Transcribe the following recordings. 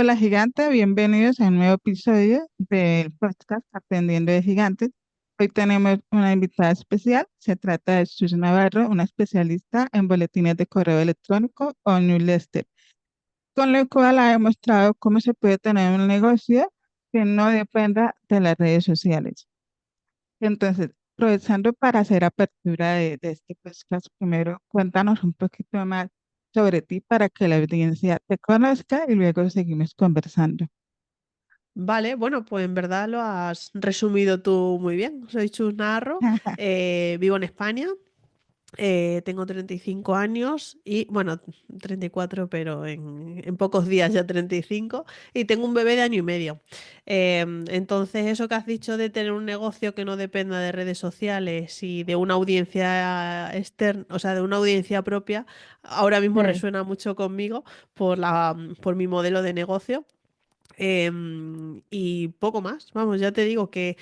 Hola gigante, bienvenidos a un nuevo episodio del podcast Aprendiendo de Gigantes. Hoy tenemos una invitada especial, se trata de Sus Navarro, una especialista en boletines de correo electrónico o newsletter, con lo cual ha demostrado cómo se puede tener un negocio que no dependa de las redes sociales. Entonces, aprovechando para hacer apertura de este podcast, primero cuéntanos un poquito más sobre ti para que la audiencia te conozca y luego seguimos conversando. Vale, bueno, pues en verdad lo has resumido tú muy bien. Soy Chus Narro, vivo en España, tengo 35 años y, bueno, 34, pero en pocos días ya 35, y tengo un bebé de año y medio. Entonces, eso que has dicho de tener un negocio que no dependa de redes sociales y de una audiencia externa, o sea, de una audiencia propia, ahora mismo Sí. resuena mucho conmigo por mi modelo de negocio. Y poco más, vamos, ya te digo que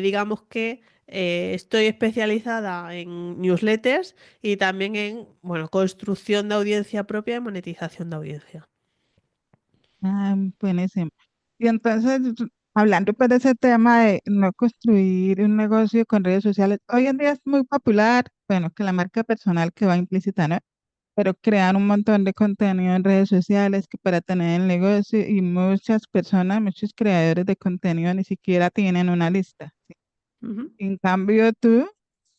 digamos que estoy especializada en newsletters y también en, bueno, construcción de audiencia propia y monetización de audiencia. Ah, buenísimo. Y entonces, hablando pues de ese tema de no construir un negocio con redes sociales, hoy en día es muy popular, bueno, que la marca personal que va implícita, ¿no? Pero crean un montón de contenido en redes sociales que para tener el negocio y muchas personas, muchos creadores de contenido ni siquiera tienen una lista. Ujú. En cambio, tú,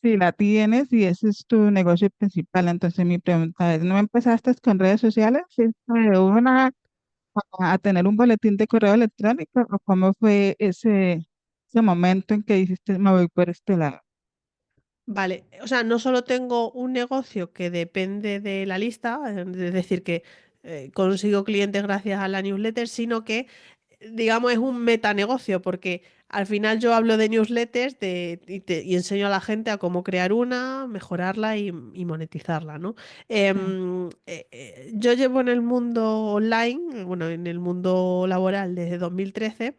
si la tienes y ese es tu negocio principal, entonces mi pregunta es, ¿no empezaste con redes sociales? ¿Sí, de una a tener un boletín de correo electrónico o cómo fue ese momento en que dijiste, me voy por este lado? Vale, o sea, no solo tengo un negocio que depende de la lista, es decir, que consigo clientes gracias a la newsletter, sino que digamos, es un metanegocio, porque al final yo hablo de newsletters y enseño a la gente a cómo crear una, mejorarla y monetizarla, ¿no? Sí. Yo llevo en el mundo online, bueno, en el mundo laboral desde 2013,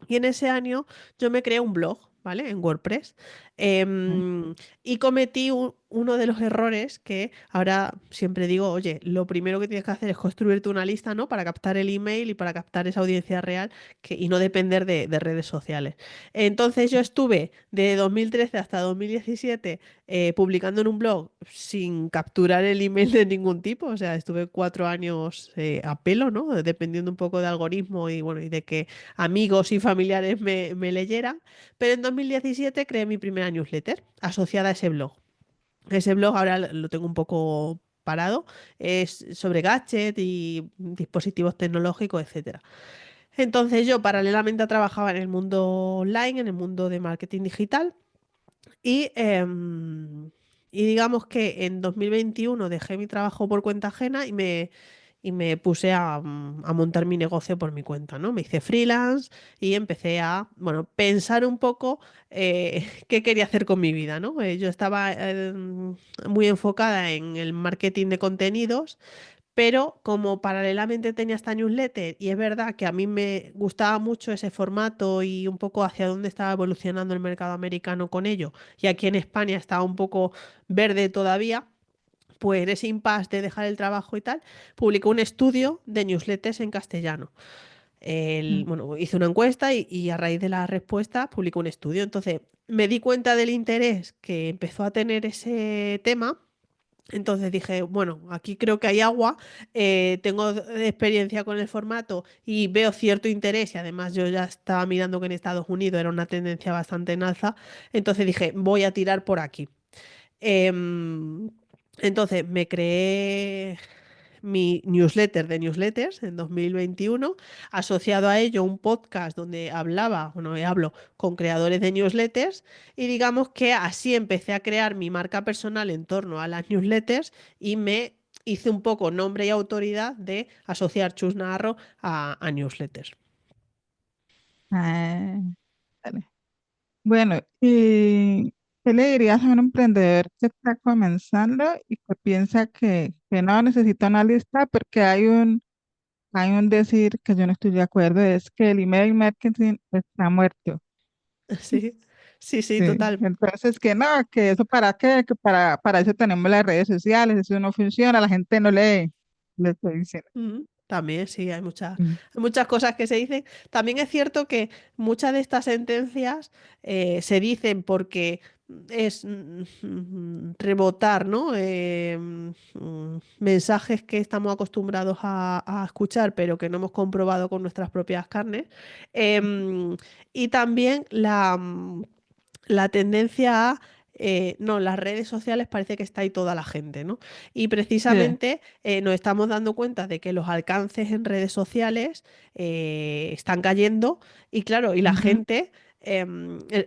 y en ese año yo me creé un blog, ¿vale? En WordPress. Sí. Em, y cometí uno de los errores que ahora siempre digo, oye, lo primero que tienes que hacer es construirte una lista, ¿no? Para captar el email y para captar esa audiencia real y no depender de redes sociales. Entonces yo estuve de 2013 hasta 2017 publicando en un blog sin capturar el email de ningún tipo. O sea, estuve 4 años a pelo, ¿no? Dependiendo un poco de algoritmo y bueno, y de que amigos y familiares me leyeran, pero en 2017 creé mi primera newsletter asociada a ese blog. Ese blog ahora lo tengo un poco parado, es sobre gadgets y dispositivos tecnológicos, etcétera. Entonces yo paralelamente trabajaba en el mundo online, en el mundo de marketing digital y, y digamos que en 2021 dejé mi trabajo por cuenta ajena y me puse a montar mi negocio por mi cuenta, ¿no? Me hice freelance y empecé a, bueno, pensar un poco qué quería hacer con mi vida, ¿no? Yo estaba muy enfocada en el marketing de contenidos, pero como paralelamente tenía esta newsletter y es verdad que a mí me gustaba mucho ese formato y un poco hacia dónde estaba evolucionando el mercado americano con ello, y aquí en España estaba un poco verde todavía, pues en ese impasse de dejar el trabajo y tal, publicó un estudio de newsletters en castellano. Mm. Bueno, hice una encuesta y a raíz de la respuesta publicó un estudio. Entonces me di cuenta del interés que empezó a tener ese tema. Entonces dije, bueno, aquí creo que hay agua, tengo experiencia con el formato y veo cierto interés y además yo ya estaba mirando que en Estados Unidos era una tendencia bastante en alza, entonces dije, voy a tirar por aquí. Em, entonces me creé mi newsletter de newsletters en 2021, asociado a ello un podcast donde hablaba, bueno, hablo con creadores de newsletters y digamos que así empecé a crear mi marca personal en torno a las newsletters y me hice un poco nombre y autoridad de asociar Chus Navarro a newsletters. Ah, vale. Bueno, ¿y qué le dirías a un emprendedor que está comenzando y que piensa que no necesita una lista porque hay un decir que yo no estoy de acuerdo, es que el email marketing está muerto? Sí, sí, sí, Sí, total. entonces que no, que eso para qué, que para eso tenemos las redes sociales, eso no funciona, la gente no lee, le estoy diciendo. También sí, Mm. hay muchas cosas que se dicen. También es cierto que muchas de estas sentencias se dicen porque es rebotar, ¿no? Mensajes que estamos acostumbrados a escuchar, pero que no hemos comprobado con nuestras propias carnes. Y también la tendencia a, no, las redes sociales parece que está ahí toda la gente, ¿no? Y Sí. precisamente nos estamos dando cuenta de que los alcances en redes sociales están cayendo y claro, y la Ujú. gente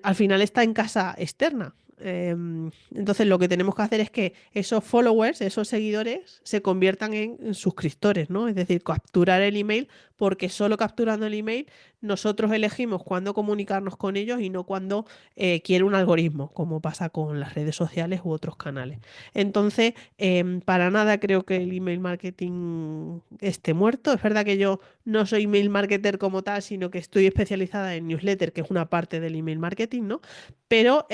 al final está en casa externa. Entonces lo que tenemos que hacer es que esos followers, esos seguidores, se conviertan en suscriptores, ¿no? Es decir, capturar el email, porque solo capturando el email nosotros elegimos cuándo comunicarnos con ellos y no cuándo quiere un algoritmo, como pasa con las redes sociales u otros canales. Entonces, para nada creo que el email marketing esté muerto. Es verdad que yo no soy email marketer como tal, sino que estoy especializada en newsletter, que es una parte del email marketing, ¿no? Pero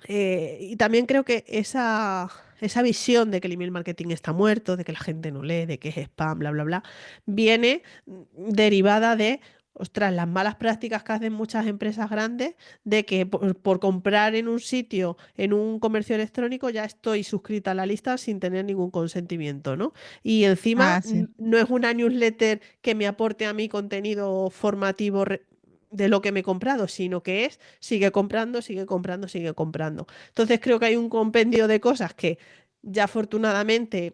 y también creo que esa visión de que el email marketing está muerto, de que la gente no lee, de que es spam, bla, bla, bla, viene derivada de, ostras, las malas prácticas que hacen muchas empresas grandes, de que por comprar en un sitio, en un comercio electrónico, ya estoy suscrita a la lista sin tener ningún consentimiento, ¿no? Y encima Ah, sí. no es una newsletter que me aporte a mí contenido formativo de lo que me he comprado, sino que es sigue comprando, sigue comprando, sigue comprando. Entonces creo que hay un compendio de cosas que ya afortunadamente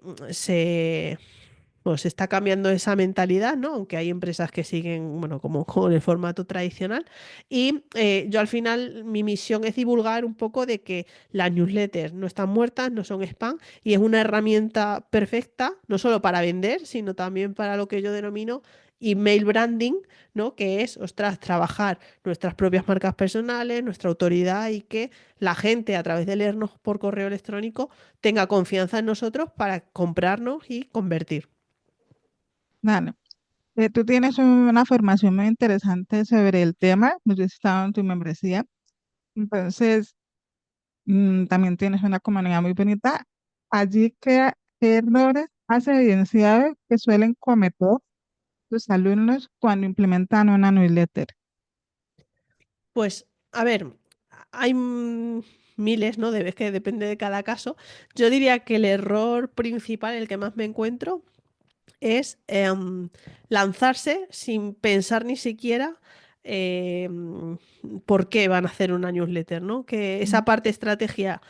pues está cambiando esa mentalidad, ¿no? Aunque hay empresas que siguen, bueno, como con el formato tradicional. Y yo al final mi misión es divulgar un poco de que las newsletters no están muertas, no son spam y es una herramienta perfecta, no solo para vender, sino también para lo que yo denomino email branding, ¿no? Que es, ostras, trabajar nuestras propias marcas personales, nuestra autoridad y que la gente a través de leernos por correo electrónico tenga confianza en nosotros para comprarnos y convertir. Dale. Tú tienes una formación muy interesante sobre el tema, pues yo he estado en tu membresía, entonces también tienes una comunidad muy bonita. Allí, ¿qué errores has evidenciado que suelen cometer tus alumnos cuando implementan una newsletter? Pues, a ver, hay miles, ¿no? Es que depende de cada caso. Yo diría que el error principal, el que más me encuentro, es lanzarse sin pensar ni siquiera por qué van a hacer una newsletter, ¿no? Que esa parte estratégica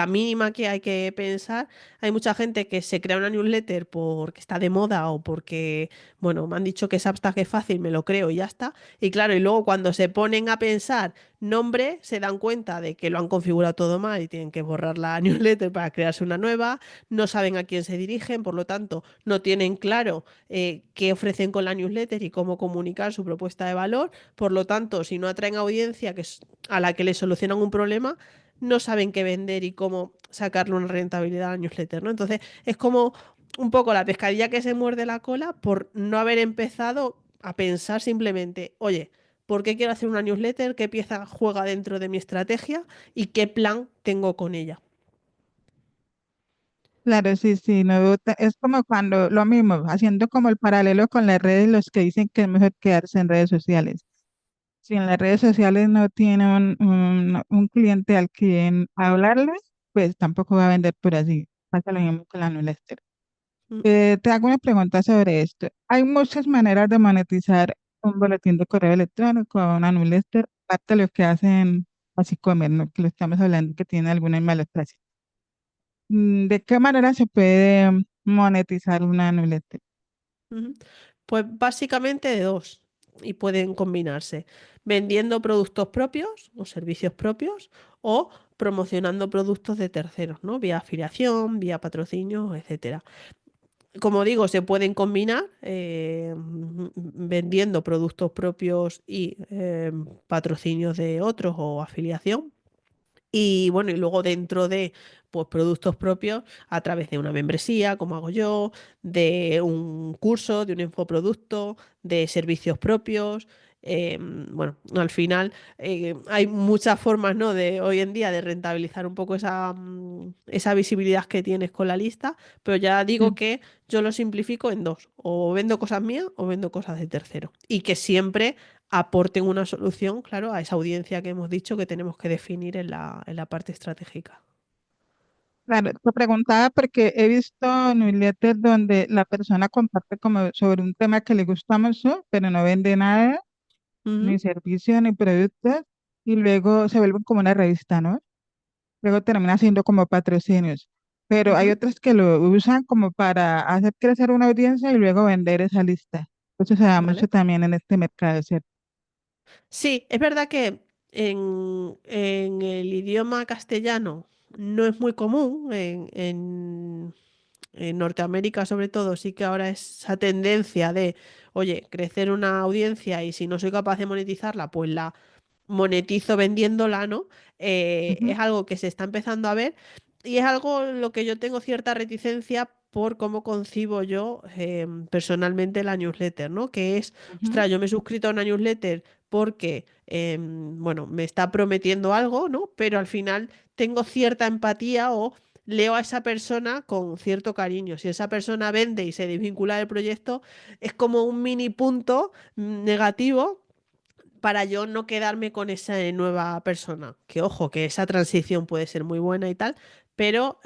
mínima que hay que pensar, hay mucha gente que se crea una newsletter porque está de moda o porque, bueno, me han dicho que es abstract, que es fácil, me lo creo y ya está. Y claro, y luego cuando se ponen a pensar nombre, se dan cuenta de que lo han configurado todo mal y tienen que borrar la newsletter para crearse una nueva, no saben a quién se dirigen, por lo tanto, no tienen claro qué ofrecen con la newsletter y cómo comunicar su propuesta de valor. Por lo tanto, si no atraen audiencia a la que le solucionan un problema, no saben qué vender y cómo sacarle una rentabilidad a la newsletter, ¿no? Entonces, es como un poco la pescadilla que se muerde la cola por no haber empezado a pensar simplemente, oye, ¿por qué quiero hacer una newsletter? ¿Qué pieza juega dentro de mi estrategia? ¿Y qué plan tengo con ella? Claro, sí, sí, no, es como cuando lo mismo, haciendo como el paralelo con las redes, los que dicen que es mejor quedarse en redes sociales. Si en las redes sociales no tiene un cliente al quien hablarle, pues tampoco va a vender por así. Pasa lo mismo con la newsletter. Mm, Te hago una pregunta sobre esto. Hay muchas maneras de monetizar un boletín de correo electrónico o una newsletter, aparte de lo que hacen así comer, ¿no? Que lo estamos hablando que tiene alguna mala praxis. ¿De qué manera se puede monetizar una newsletter? ujú. Pues básicamente de dos y pueden combinarse. Vendiendo productos propios o servicios propios o promocionando productos de terceros, ¿no? Vía afiliación, vía patrocinio, etcétera. Como digo, se pueden combinar vendiendo productos propios y patrocinios de otros o afiliación. Y bueno, y luego dentro de pues, productos propios, a través de una membresía, como hago yo, de un curso, de un infoproducto, de servicios propios. bueno, al final hay muchas formas, ¿no? De hoy en día de rentabilizar un poco esa visibilidad que tienes con la lista, pero ya digo Sí. que yo lo simplifico en dos, o vendo cosas mías o vendo cosas de tercero, y que siempre aporten una solución, claro, a esa audiencia que hemos dicho que tenemos que definir en la parte estratégica. Claro, te preguntaba porque he visto newsletters donde la persona comparte como sobre un tema que le gusta mucho, pero no vende nada, ni Ujú, servicio, ni productos, y luego se vuelven como una revista, ¿no? Luego termina siendo como patrocinios. Pero hay ujú, otros que lo usan como para hacer crecer una audiencia y luego vender esa lista. Eso se da mucho ¿vale? también en este mercado, ¿cierto? Sí, es verdad que en el idioma castellano no es muy común, en Norteamérica sobre todo, sí que ahora esa tendencia de, oye, crecer una audiencia y si no soy capaz de monetizarla, pues la monetizo vendiéndola, ¿no? Ujú, Es algo que se está empezando a ver y es algo en lo que yo tengo cierta reticencia por cómo concibo yo personalmente la newsletter, ¿no? Que es, ujú. ostras, yo me he suscrito a una newsletter porque, bueno, me está prometiendo algo, ¿no? Pero al final tengo cierta empatía o leo a esa persona con cierto cariño. Si esa persona vende y se desvincula del proyecto, es como un mini punto negativo para yo no quedarme con esa nueva persona. Que ojo, que esa transición puede ser muy buena y tal, pero,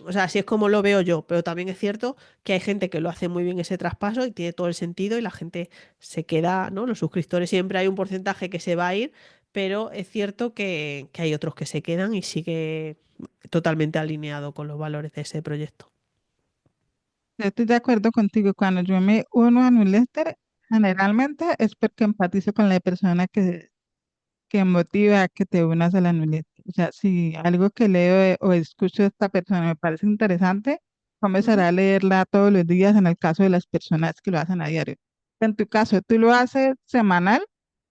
o sea, así es como lo veo yo. Pero también es cierto que hay gente que lo hace muy bien ese traspaso y tiene todo el sentido y la gente se queda, ¿no? Los suscriptores siempre hay un porcentaje que se va a ir, pero es cierto que hay otros que se quedan y sigue totalmente alineado con los valores de ese proyecto. Yo estoy de acuerdo contigo. Cuando yo me uno a newsletter, generalmente es porque empatizo con la persona que motiva a que te unas a la newsletter. O sea, si algo que leo o escucho de esta persona me parece interesante, comenzaré Ujú, a leerla todos los días en el caso de las personas que lo hacen a diario. En tu caso, ¿tú lo haces semanal,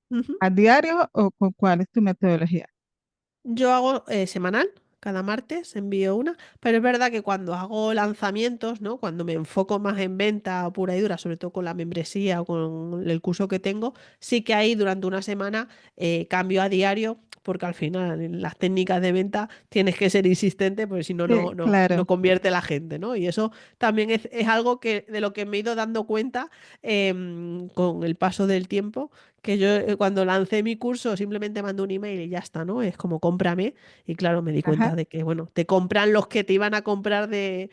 ujú. a diario o con cuál es tu metodología? Yo hago semanal, cada martes envío una, pero es verdad que cuando hago lanzamientos, ¿no? Cuando me enfoco más en venta pura y dura, sobre todo con la membresía o con el curso que tengo, sí que ahí durante una semana cambio a diario, porque al final en las técnicas de venta tienes que ser insistente, porque si no, Sí, no claro, convierte la gente, ¿no? Y eso también es algo que, de lo que me he ido dando cuenta con el paso del tiempo que yo cuando lancé mi curso simplemente mandé un email y ya está, ¿no? Es como cómprame. Y claro, me di ajá. cuenta de que, bueno, te compran los que te iban a comprar de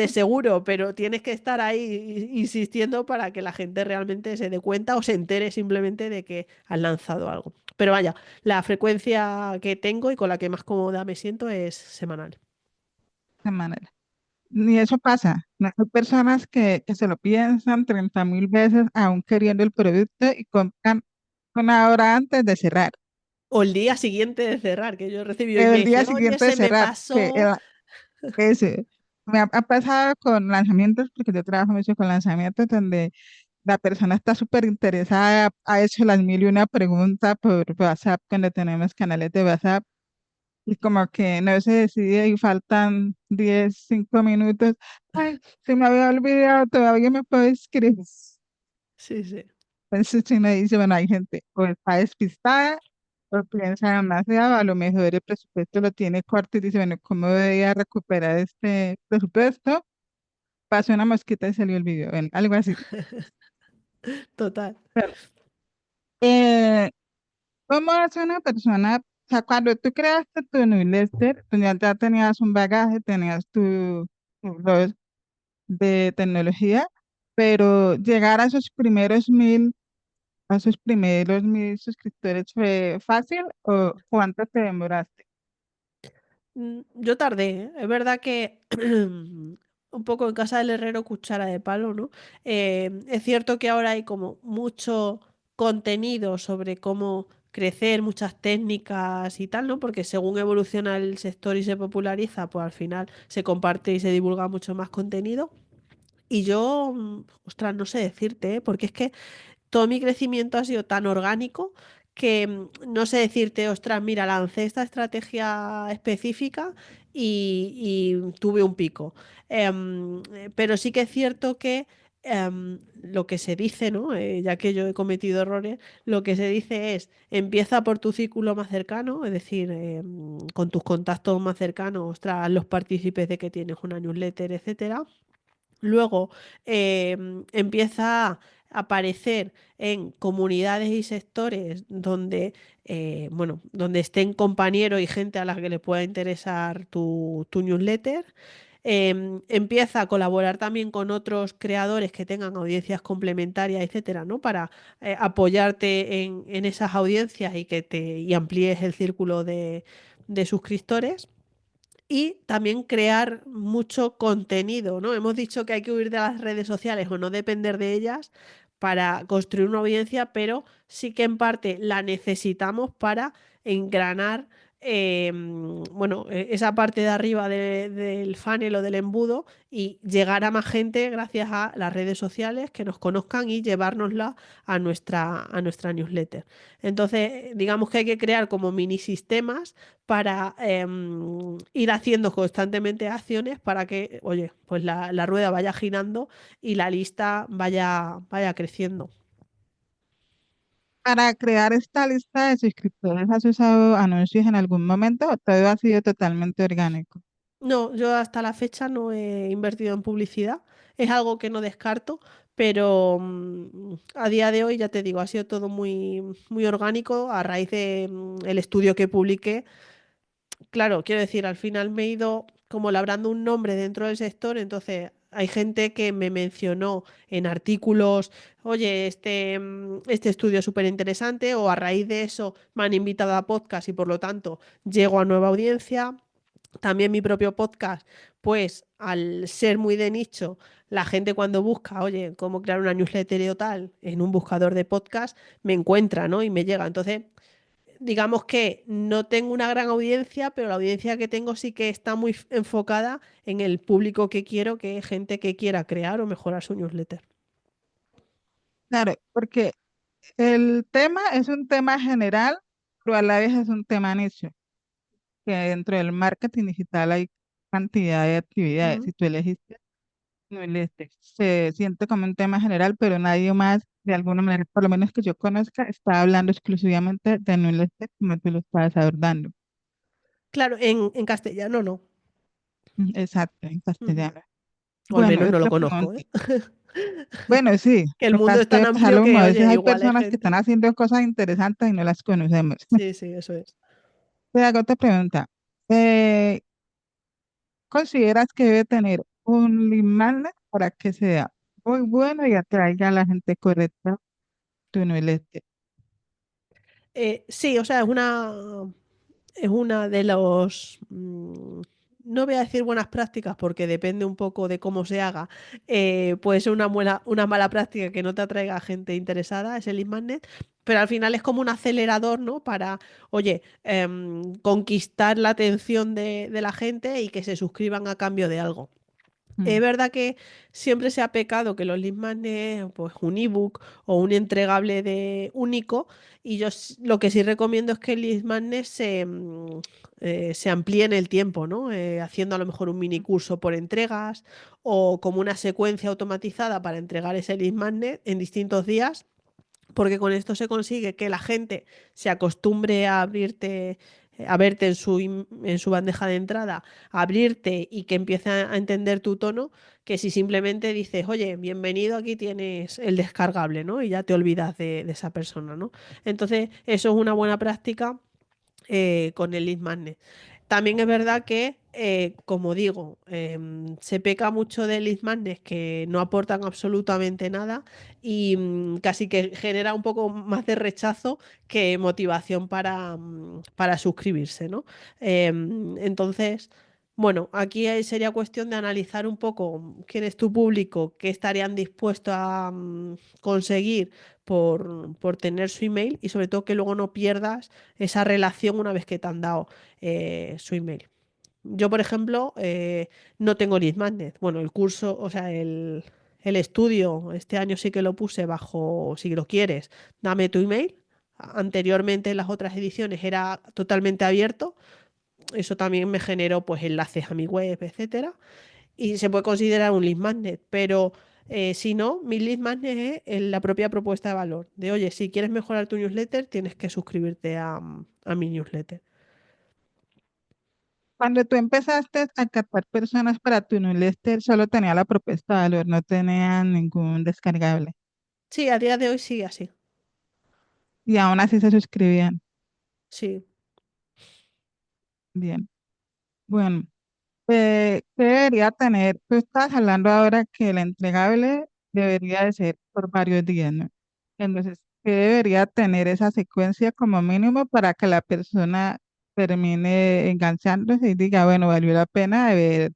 seguro, pero tienes que estar ahí insistiendo para que la gente realmente se dé cuenta o se entere simplemente de que has lanzado algo. Pero vaya, la frecuencia que tengo y con la que más cómoda me siento es semanal. Semanal. Ni eso pasa. No, hay personas que se lo piensan 30.000 veces aún queriendo el producto y compran una hora antes de cerrar. O el día siguiente de cerrar, que yo recibí El día emails, oye, siguiente de se me cerrar, pasó. ese. Me ha pasado con lanzamientos, porque yo trabajo mucho con lanzamientos, donde la persona está súper interesada, ha hecho las mil y una preguntas por WhatsApp, cuando tenemos canales de WhatsApp, y como que no se decide y faltan 10 5 minutos. Ay, se me había olvidado, todavía me puedo escribir. Sí, sí. Entonces, si me dice, bueno, hay gente o está despistada o piensa demasiado, a lo mejor el presupuesto lo tiene corto y dice, bueno, ¿cómo voy a recuperar este presupuesto? Pasó una mosquita y salió el video, bueno, algo así. Total. Pero, eh, ¿cómo hace una persona? O sea, cuando tú creaste tu newsletter, tú ya tenías un bagaje, tenías tu blog de tecnología, pero llegar a esos primeros 1.000 suscriptores fue fácil o cuánto te demoraste? Yo tardé, ¿eh? Es verdad que un poco en casa del herrero cuchara de palo, ¿no? Es cierto que ahora hay como mucho contenido sobre cómo crecer, muchas técnicas y tal, ¿no? Porque según evoluciona el sector y se populariza, pues al final se comparte y se divulga mucho más contenido. Y yo, ostras, no sé decirte, ¿eh? Porque es que todo mi crecimiento ha sido tan orgánico que no sé decirte, ostras, mira, lancé esta estrategia específica y tuve un pico. Pero sí que es cierto que lo que se dice, ¿no? Ya que yo he cometido errores, lo que se dice es, empieza por tu círculo más cercano, es decir, con tus contactos más cercanos, tras los partícipes de que tienes una newsletter, etcétera. Luego empieza a aparecer en comunidades y sectores donde, bueno, donde estén compañeros y gente a la que le pueda interesar tu newsletter. Empieza a colaborar también con otros creadores que tengan audiencias complementarias, etcétera, ¿no? Para apoyarte en esas audiencias y que y amplíes el círculo de suscriptores. Y también crear mucho contenido, ¿no? Hemos dicho que hay que huir de las redes sociales o no depender de ellas para construir una audiencia, pero sí que en parte la necesitamos para engranar, bueno, esa parte de arriba del funnel o del embudo y llegar a más gente gracias a las redes sociales que nos conozcan y llevárnosla a nuestra newsletter. Entonces, digamos que hay que crear como mini sistemas para ir haciendo constantemente acciones para que, oye, pues la rueda vaya girando y la lista vaya creciendo. Para crear esta lista de suscriptores, ¿has usado anuncios en algún momento o todo ha sido totalmente orgánico? No, yo hasta la fecha no he invertido en publicidad. Es algo que no descarto, pero a día de hoy, ya te digo, ha sido todo muy, muy orgánico a raíz de el estudio que publiqué. Claro, quiero decir, al final me he ido como labrando un nombre dentro del sector, entonces hay gente que me mencionó en artículos, oye, este estudio es súper interesante, o a raíz de eso me han invitado a podcast y por lo tanto llego a nueva audiencia. También mi propio podcast, pues al ser muy de nicho, la gente cuando busca, oye, cómo crear una newsletter o tal, en un buscador de podcast, me encuentra, ¿no? Y me llega. Entonces, digamos que no tengo una gran audiencia, pero la audiencia que tengo sí que está muy enfocada en el público que quiero, que es gente que quiera crear o mejorar su newsletter. Claro, porque el tema es un tema general, pero a la vez es un tema nicho, que dentro del marketing digital hay cantidad de actividades. Mm. Si tú elegiste newsletter, se siente como un tema general, pero nadie más, de alguna manera, por lo menos que yo conozca, está hablando exclusivamente de newsletter como tú lo estás abordando. Claro, en castellano no. Exacto, en Ujú. castellano. O al Bueno, menos no lo otra conozco, ¿eh? pregunta. Bueno, sí, Que el mundo es tan tocaste amplio Salomón. que, A veces oye, hay igual hay personas que están gente. haciendo cosas interesantes y no las conocemos. Sí, sí, eso es. Te hago otra pregunta. Eh, ¿Consideras que debe tener un lead magnet para que sea muy bueno y atraiga a la gente correcta tu newsletter? Sí, o sea, es una de los, no voy a decir buenas prácticas porque depende un poco de cómo se haga. Puede ser una mala práctica que no te atraiga a gente interesada, es el lead magnet, pero al final es como un acelerador, ¿no? Para, oye, conquistar la atención de la gente y que se suscriban a cambio de algo. Es Mm. verdad que siempre se ha pecado que los lead magnets, pues un ebook o un entregable de único, y yo lo que sí recomiendo es que el lead magnet se amplíe en el tiempo, ¿no? Haciendo a lo mejor un mini curso por entregas o como una secuencia automatizada para entregar ese lead magnet en distintos días, porque con esto se consigue que la gente se acostumbre a abrirte, a verte en su bandeja de entrada, a abrirte y que empiece a entender tu tono, que si simplemente dices, oye, bienvenido, aquí tienes el descargable, ¿no? Y ya te olvidas de esa persona, ¿no? Entonces, eso es una buena práctica con el lead magnet. También es verdad que, como digo, se peca mucho de lead magnets que no aportan absolutamente nada y casi que genera un poco más de rechazo que motivación para suscribirse, ¿no? Entonces, bueno, aquí sería cuestión de analizar un poco quién es tu público, qué estarían dispuestos a conseguir por tener su email y sobre todo que luego no pierdas esa relación una vez que te han dado su email. Yo, por ejemplo, no tengo lead magnet. Bueno, el curso, o sea, el estudio, este año sí que lo puse bajo, si lo quieres, dame tu email. Anteriormente en las otras ediciones era totalmente abierto. Eso también me generó pues enlaces a mi web, etcétera. Y se puede considerar un lead magnet, pero Si no, mi lead magnet es la propia propuesta de valor. De, oye, si quieres mejorar tu newsletter, tienes que suscribirte a mi newsletter. Cuando tú empezaste a captar personas para tu newsletter, solo tenía la propuesta de valor, no tenía ningún descargable. Sí, a día de hoy sigue así. Y aún así se suscribían. Sí. Bien. Bueno, ¿qué debería tener? Tú estás hablando ahora que el entregable debería de ser por varios días, ¿no? Entonces, ¿qué debería tener esa secuencia como mínimo para que la persona termine enganchándose y diga, bueno, valió la pena haber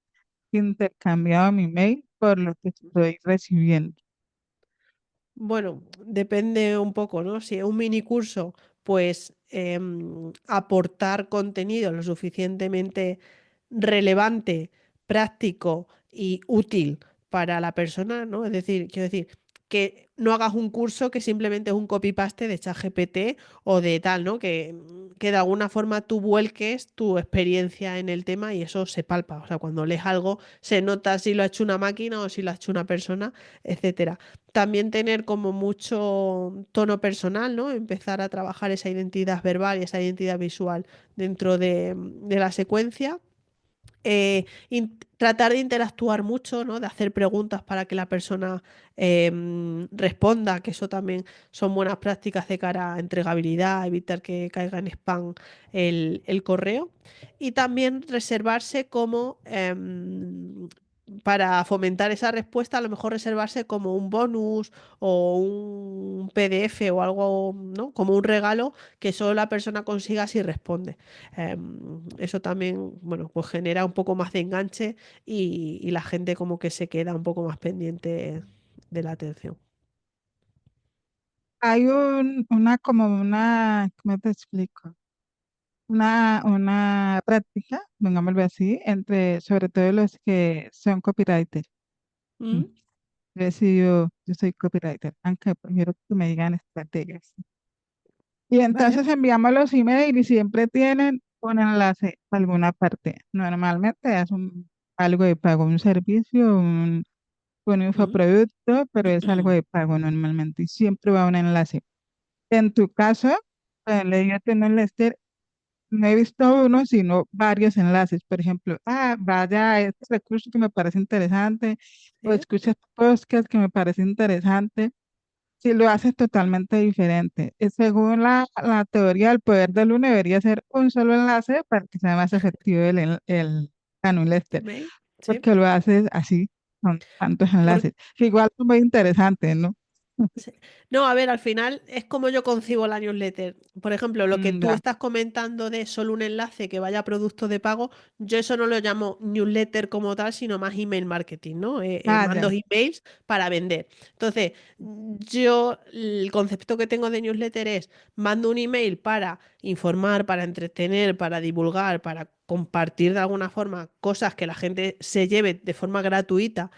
intercambiado mi mail por lo que estoy recibiendo? Bueno, depende un poco, ¿no? Si es un mini curso, pues aportar contenido lo suficientemente relevante, práctico y útil para la persona, ¿no? Es decir, quiero decir, que no hagas un curso que simplemente es un copy-paste de ChatGPT o de tal, ¿no? Que de alguna forma tú vuelques tu experiencia en el tema y eso se palpa. O sea, cuando lees algo se nota si lo ha hecho una máquina o si lo ha hecho una persona, etcétera. También tener como mucho tono personal, ¿no? Empezar a trabajar esa identidad verbal y esa identidad visual dentro de la secuencia. Tratar de interactuar mucho, ¿no? De hacer preguntas para que la persona responda, que eso también son buenas prácticas de cara a entregabilidad, evitar que caiga en spam el correo. Y también reservarse como, para fomentar esa respuesta, a lo mejor reservarse como un bonus o un PDF o algo, ¿no? Como un regalo que solo la persona consiga si responde. Eso también, bueno, pues genera un poco más de enganche y la gente como que se queda un poco más pendiente de la atención. Hay ¿cómo te explico? Una práctica, pongámoslo así, entre sobre todo los que son copywriters. Mm. ¿Mm? Yo soy copywriter, aunque prefiero que me digan estrategias. Y Vale. entonces enviamos los emails y siempre tienen un enlace a alguna parte. Normalmente es algo de pago, un servicio, un ¿Mm? infoproducto, pero es algo de pago normalmente y siempre va un enlace. En tu caso, leí a tu newsletter. No he visto uno, sino varios enlaces. Por ejemplo, vaya a este recurso que me parece interesante, o ¿Sí? escucha este podcast que me parece interesante. Si lo haces totalmente diferente. Según la teoría del poder del uno, debería ser un solo enlace para que sea más efectivo la newsletter, ¿Mail? Sí. porque lo haces así, con tantos Por- enlaces. Que igual son muy interesantes, ¿no? Sí. No, a ver, al final es como yo concibo la newsletter. Por ejemplo, lo que tú Ya. estás comentando de solo un enlace que vaya a productos de pago, yo eso no lo llamo newsletter como tal, sino más email marketing, ¿no? Mando Ya. emails para vender. Entonces, yo el concepto que tengo de newsletter es mando un email para informar, para entretener, para divulgar, para compartir de alguna forma cosas que la gente se lleve de forma gratuita.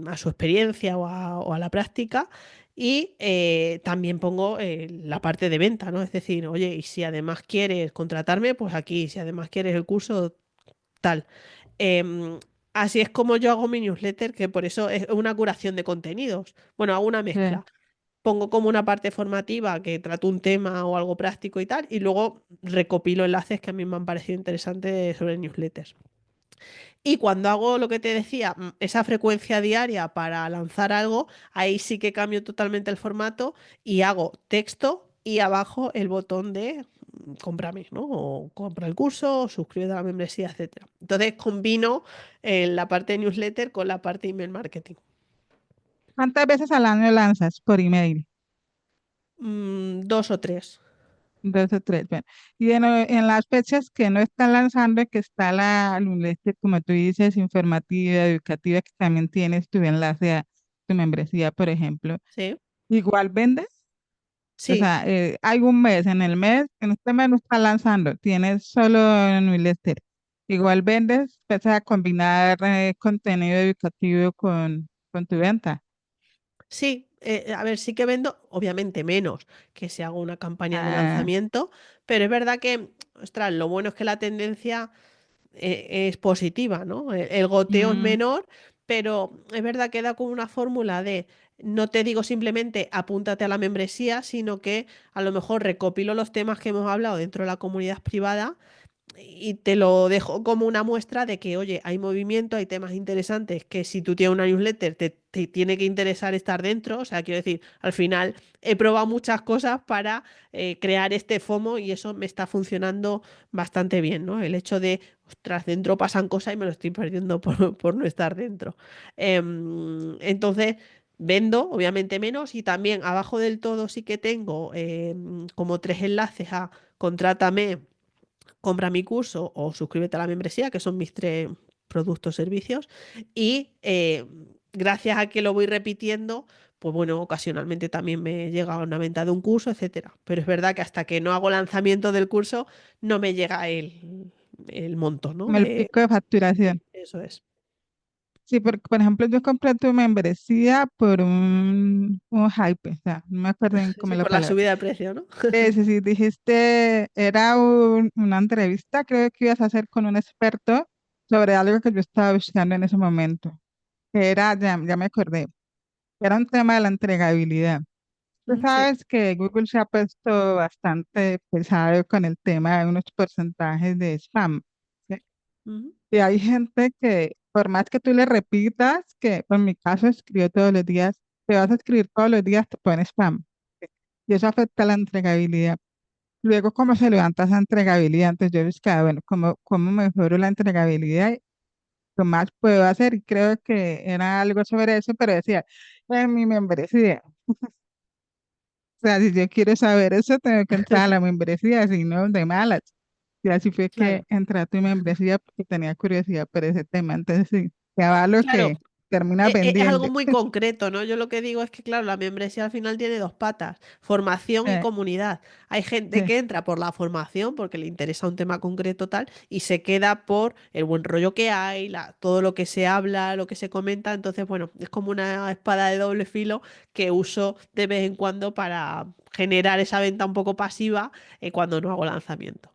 A su experiencia o a la práctica. Y también pongo la parte de venta, ¿no? Es decir, oye, y si además quieres contratarme, pues aquí, si además quieres el curso, tal. Em, Así es como yo hago mi newsletter, que por eso es una curación de contenidos. Bueno, hago una Sí. mezcla. Pongo como una parte formativa que trato un tema o algo práctico y tal, y luego recopilo enlaces que a mí me han parecido interesantes sobre newsletters. Y cuando hago lo que te decía, esa frecuencia diaria para lanzar algo, ahí sí que cambio totalmente el formato y hago texto y abajo el botón de cómprame, ¿no? O compra el curso, o suscríbete a la membresía, etcétera. Entonces combino la parte de newsletter con la parte de email marketing. ¿Cuántas veces al año lanzas por email? Dos o tres. Dos o tres, bueno. Y en las fechas que no están lanzando, que está la newsletter, como tú dices, informativa, educativa, que también tienes tu enlace a tu membresía, por ejemplo. ¿Sí? Igual vendes, o Sí. sea, hay un mes, en este mes no está lanzando, tienes solo newsletter. Igual vendes, empiezas a combinar contenido educativo con tu venta. Sí, a ver, sí que vendo, obviamente menos que si hago una campaña de Ah, lanzamiento, pero es verdad que, ostras, lo bueno es que la tendencia es positiva, ¿no? El goteo es mm, menor, pero es verdad que da como una fórmula de, no te digo simplemente apúntate a la membresía, sino que a lo mejor recopilo los temas que hemos hablado dentro de la comunidad privada y te lo dejo como una muestra de que, oye, hay movimiento, hay temas interesantes que si tú tienes una newsletter te tiene que interesar estar dentro. O sea, quiero decir, al final he probado muchas cosas para crear este FOMO y eso me está funcionando bastante bien, ¿no? El hecho de, ostras, dentro pasan cosas y me lo estoy perdiendo por no estar dentro. Entonces... Vendo, obviamente menos, y también abajo del todo sí que tengo como tres enlaces a contrátame, compra mi curso o suscríbete a la membresía, que son mis tres productos, servicios. Y gracias a que lo voy repitiendo, pues bueno, ocasionalmente también me llega una venta de un curso, etcétera. Pero es verdad que hasta que no hago lanzamiento del curso, no me llega el monto, ¿no? como el pico de facturación. Sí, eso es. Sí, porque por ejemplo yo compré tu membresía por un hype, o sea, no me acuerdo bien cómo Sí, es la por la palabra. subida de precio, ¿no? Sí, sí, dijiste, era una entrevista, creo que ibas a hacer con un experto sobre algo que yo estaba buscando en ese momento, que era, ya me acordé, era un tema de la entregabilidad. Tú Sí. sabes que Google se ha puesto bastante pesado con el tema de unos porcentajes de spam, ¿sí? Ujú. Y hay gente que, por más que tú le repitas, que por mi caso escribo todos los días, te vas a escribir todos los días, te pones spam. ¿Sí? Y eso afecta la entregabilidad. Luego, ¿cómo se levanta esa entregabilidad? Entonces yo buscaba, bueno, ¿cómo mejoro la entregabilidad? ¿Qué más puedo hacer? Y creo que era algo sobre eso, pero decía, en mi membresía. O sea, si yo quiero saber eso, tengo que entrar a la membresía, si no, de malas. Y así fue que Claro. entré a tu membresía porque tenía curiosidad por ese tema. Entonces, sí, ya va lo Claro, que termina es algo pendiente. muy concreto, ¿no? Yo lo que digo es que, claro, la membresía al final tiene dos patas, formación y Eh, comunidad. Hay gente sí, que entra por la formación porque le interesa un tema concreto tal y se queda por el buen rollo que hay, todo lo que se habla, lo que se comenta. Entonces, bueno, es como una espada de doble filo que uso de vez en cuando para generar esa venta un poco pasiva cuando no hago lanzamiento.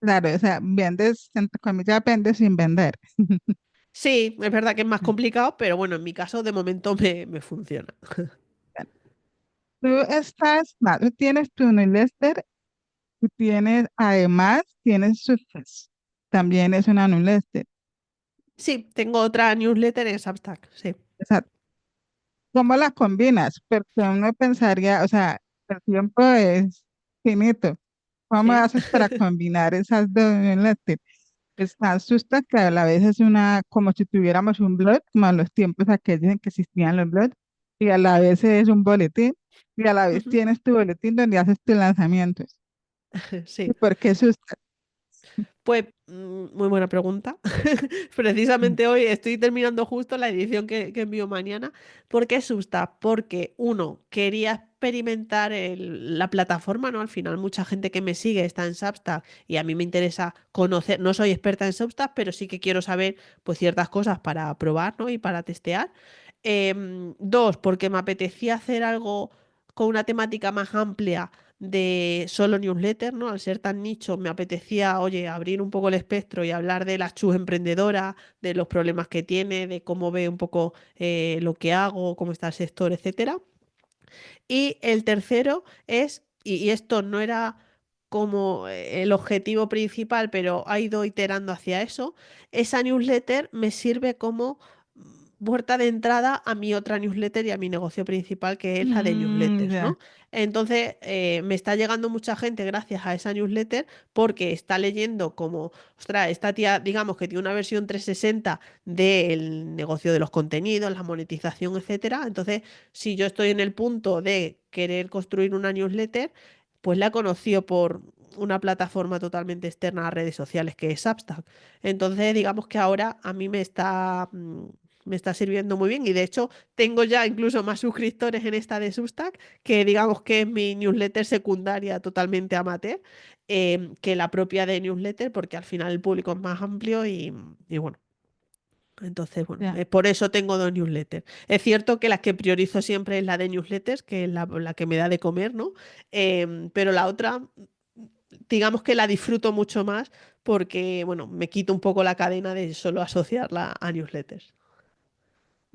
claro, o sea, vendes, entre comillas, vendes sin vender. Sí, es verdad que es más complicado, pero bueno, en mi caso de momento me funciona. Tú estás, tú tienes tu newsletter y tienes, además, tienes Substack. También es una newsletter. Sí, tengo otra newsletter en Substack, sí. O sea, ¿cómo las combinas? Porque uno pensaría, o sea, el tiempo es finito. ¿Cómo Sí. haces para combinar esas dos newsletters? Está Substack, que a la vez es una, como si tuviéramos un blog, como en los tiempos aquellos en que existían los blogs, y a la vez es un boletín, y a la vez Ujú. tienes tu boletín donde haces tus lanzamientos. ¿Y Sí. por qué Substack? Pues muy buena pregunta. Precisamente hoy estoy terminando justo la edición que envío mañana. ¿Por qué Substack? Porque uno, quería experimentar la plataforma, ¿no? Al final mucha gente que me sigue está en Substack y a mí me interesa conocer, no soy experta en Substack, pero sí que quiero saber pues ciertas cosas para probar, ¿no? Y para testear. Dos, porque me apetecía hacer algo con una temática más amplia de solo newsletter, ¿no? Al ser tan nicho, me apetecía, oye, abrir un poco el espectro y hablar de la chus emprendedora, de los problemas que tiene, de cómo ve un poco lo que hago, cómo está el sector, etcétera. Y el tercero es, y esto no era como el objetivo principal, pero ha ido iterando hacia eso, esa newsletter me sirve como puerta de entrada a mi otra newsletter y a mi negocio principal, que es la de newsletters, Ya. ¿no? Entonces, me está llegando mucha gente gracias a esa newsletter porque está leyendo como, ostras, esta tía, digamos que tiene una versión 360 del negocio de los contenidos, la monetización, etcétera. Entonces, si yo estoy en el punto de querer construir una newsletter, pues la he conocido por una plataforma totalmente externa a redes sociales que es Substack. Entonces, digamos que ahora a mí me está sirviendo muy bien y de hecho tengo ya incluso más suscriptores en esta de Substack que digamos que es mi newsletter secundaria totalmente amateur que la propia de newsletter porque al final el público es más amplio y bueno. Entonces, bueno, Ya. por eso tengo dos newsletters. Es cierto que la que priorizo siempre es la de newsletters, que es la que me da de comer, ¿no? Pero la otra, digamos que la disfruto mucho más porque, bueno, me quito un poco la cadena de solo asociarla a newsletters.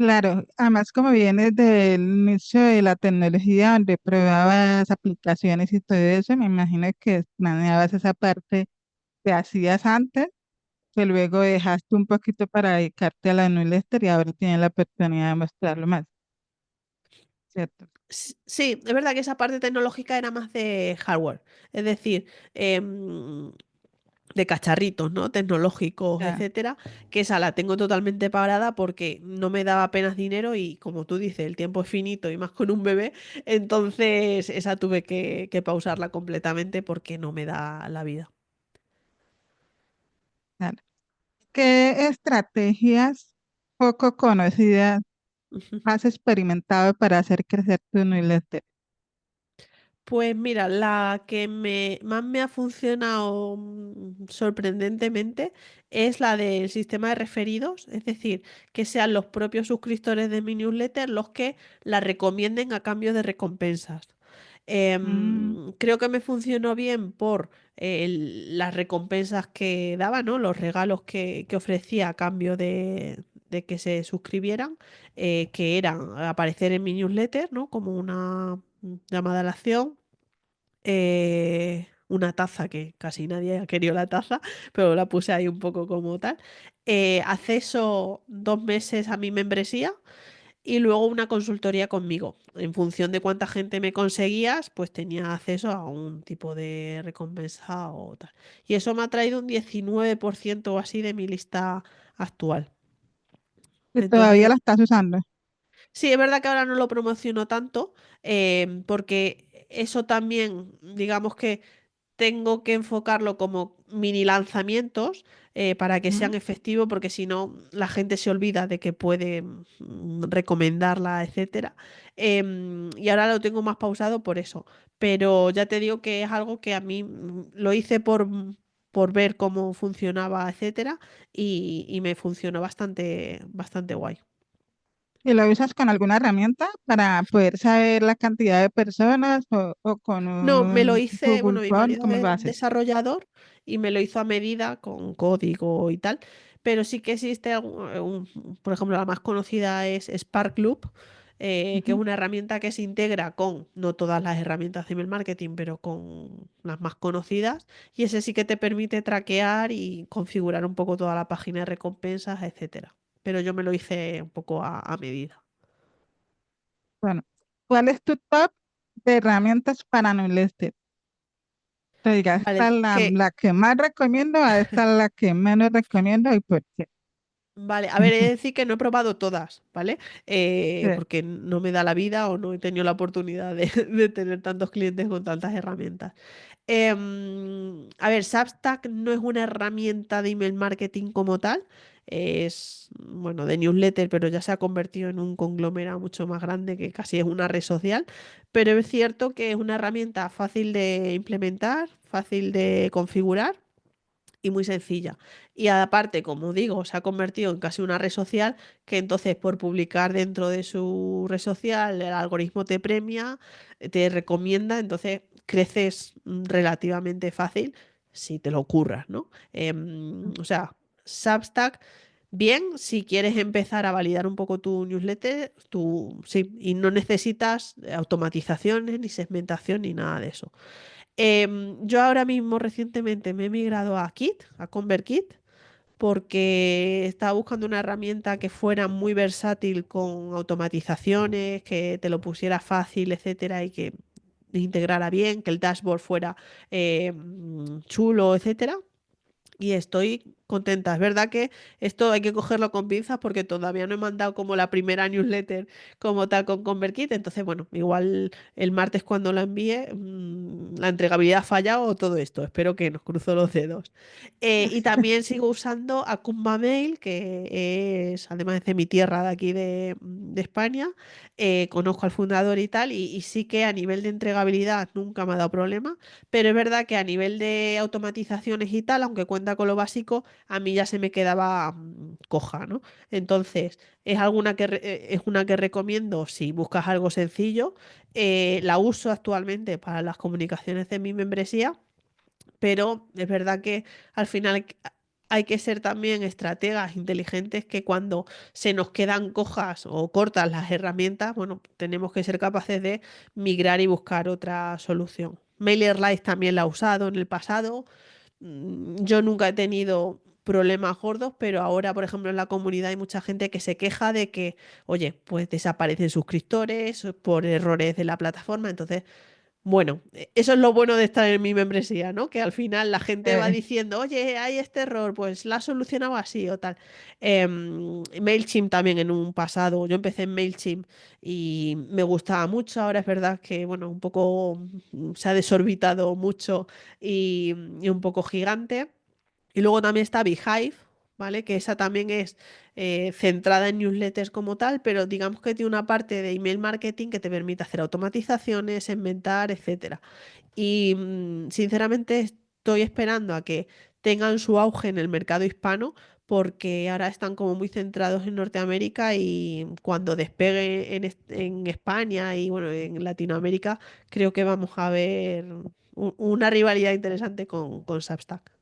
Claro, además como vienes del inicio de la tecnología donde probabas aplicaciones y todo eso, me imagino que planeabas esa parte que hacías antes, que luego dejaste un poquito para dedicarte a la newsletter y ahora tienes la oportunidad de mostrarlo más, ¿cierto? Sí, es verdad que esa parte tecnológica era más de hardware, es decir, em, de cacharritos, ¿no? Tecnológicos, Ya, etcétera, que esa la tengo totalmente parada porque no me daba apenas dinero y como tú dices, el tiempo es finito y más con un bebé, entonces esa tuve que pausarla completamente porque no me da la vida. claro. ¿Qué estrategias poco conocidas has experimentado para hacer crecer tu newsletter? Pues mira, la que más me ha funcionado sorprendentemente es la del sistema de referidos, es decir, que sean los propios suscriptores de mi newsletter los que la recomienden a cambio de recompensas. Mm, Creo que me funcionó bien por las recompensas que daba, ¿no? Los regalos que ofrecía a cambio de que se suscribieran, que eran aparecer en mi newsletter, ¿no? Como una llamada a la acción, una taza que casi nadie ha querido la taza, pero la puse ahí un poco como tal. Acceso 2 meses a mi membresía y luego una consultoría conmigo. En función de cuánta gente me conseguías, pues tenía acceso a un tipo de recompensa o tal. Y eso me ha traído un 19% o así de mi lista actual. ¿y todavía Entonces, la estás usando? sí, es verdad que ahora no lo promociono tanto, porque eso también, digamos que tengo que enfocarlo como mini lanzamientos para que Mm. sean efectivos, porque si no, la gente se olvida de que puede recomendarla, etcétera. Y ahora lo tengo más pausado por eso. Pero ya te digo que es algo que a mí lo hice por ver cómo funcionaba, etcétera, y me funcionó bastante, bastante guay. ¿Y lo usas con alguna herramienta para poder saber la cantidad de personas o con No, me lo un hice, Google bueno, mi Form? marido ¿Cómo lo es haces? desarrollador y me lo hizo a medida con código y tal, pero sí que existe, por ejemplo, la más conocida es Sparkloop, que es Ujú. una herramienta que se integra con, no todas las herramientas de email marketing, pero con las más conocidas, y ese sí que te permite traquear y configurar un poco toda la página de recompensas, etcétera. Pero yo me lo hice un poco a medida. Bueno, ¿cuál es tu top de herramientas para newsletter? Te diga, esta Vale, es la que más recomiendo, a esta es la que menos recomiendo y por qué. Vale, a ver, he de decir que no he probado todas, ¿vale? Sí. Porque no me da la vida o no he tenido la oportunidad de, de tener tantos clientes con tantas herramientas. A ver, Substack no es una herramienta de email marketing como tal, es, bueno, de newsletter, pero ya se ha convertido en un conglomerado mucho más grande que casi es una red social, pero es cierto que es una herramienta fácil de implementar, fácil de configurar y muy sencilla. Y aparte, como digo, se ha convertido en casi una red social que entonces por publicar dentro de su red social el algoritmo te premia, te recomienda, entonces creces relativamente fácil si te lo ocurras, ¿no? O sea, Substack, bien, si quieres empezar a validar un poco tu newsletter, sí, y no necesitas automatizaciones ni segmentación ni nada de eso. Yo ahora mismo recientemente me he migrado a Kit, a ConvertKit, porque estaba buscando una herramienta que fuera muy versátil con automatizaciones, que te lo pusiera fácil, etcétera, y que integrara bien, que el dashboard fuera chulo, etcétera. Y estoy contenta. Es verdad que esto hay que cogerlo con pinzas porque todavía no he mandado como la primera newsletter como tal con ConvertKit. Entonces, bueno, igual el martes cuando la envíe, la entregabilidad ha fallado o todo esto. Espero que nos cruzo los dedos. Y también sigo usando Akumba Mail, que es además de mi tierra de aquí de España. Conozco al fundador y tal, y sí que a nivel de entregabilidad nunca me ha dado problema. Pero es verdad que a nivel de automatizaciones y tal, aunque cuenta con lo básico, a mí ya se me quedaba coja, ¿no? Entonces, es una que recomiendo si buscas algo sencillo. La uso actualmente para las comunicaciones de mi membresía, pero es verdad que al final hay que ser también estrategas inteligentes que cuando se nos quedan cojas o cortas las herramientas, bueno, tenemos que ser capaces de migrar y buscar otra solución. MailerLite también la he usado en el pasado. Yo nunca he tenido problemas gordos, pero ahora, por ejemplo, en la comunidad hay mucha gente que se queja de que, oye, pues desaparecen suscriptores por errores de la plataforma. Entonces, bueno, eso es lo bueno de estar en mi membresía, ¿no? Que al final la gente va Eh, diciendo, oye, hay este error, pues la has solucionado así o tal. MailChimp también en un pasado, yo empecé en MailChimp y me gustaba mucho. Ahora es verdad que, bueno, un poco se ha desorbitado mucho y un poco gigante. Y luego también está Beehive, ¿vale? Que esa también es centrada en newsletters como tal, pero digamos que tiene una parte de email marketing que te permite hacer automatizaciones, inventar, etcétera. Y sinceramente estoy esperando a que tengan su auge en el mercado hispano porque ahora están como muy centrados en Norteamérica y cuando despegue en España y bueno, en Latinoamérica, creo que vamos a ver una rivalidad interesante con Substack.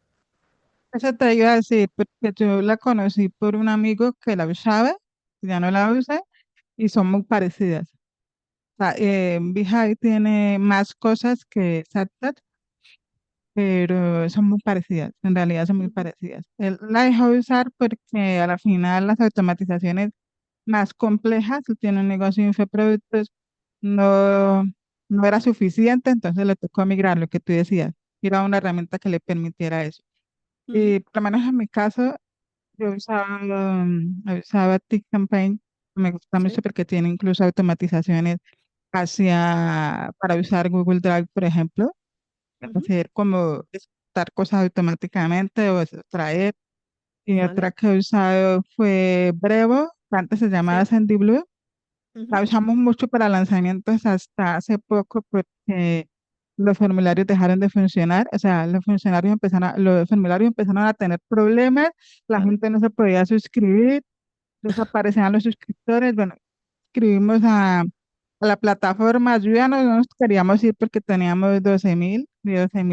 Eso te iba a decir, porque yo la conocí por un amigo que la usaba, ya no la usa, y son muy parecidas. O sea, Beehive tiene más cosas que Substack, pero son muy parecidas, en realidad son muy Ujú, parecidas. Él la dejó de usar porque a la final las automatizaciones más complejas, él tiene un negocio de infoproductos, no, no era suficiente, entonces le tocó migrar, lo que tú decías, ir a una herramienta que le permitiera eso. ujú, Y por lo menos en mi caso, yo usaba TickCampaign, me gusta mucho sí, porque tiene incluso automatizaciones para usar Google Drive, por ejemplo, ujú, hacer como exportar cosas automáticamente o extraer. Y otra vale, que he usado fue Brevo, que antes se llamaba sí, SendyBlue. La ujú, usamos mucho para lanzamientos hasta hace poco porque los formularios dejaron de funcionar, o sea, los formularios empezaron a tener problemas, la vale, gente no se podía suscribir, desaparecían los suscriptores. Bueno, escribimos a la plataforma, ayúdanos, no nos queríamos ir porque teníamos 12.000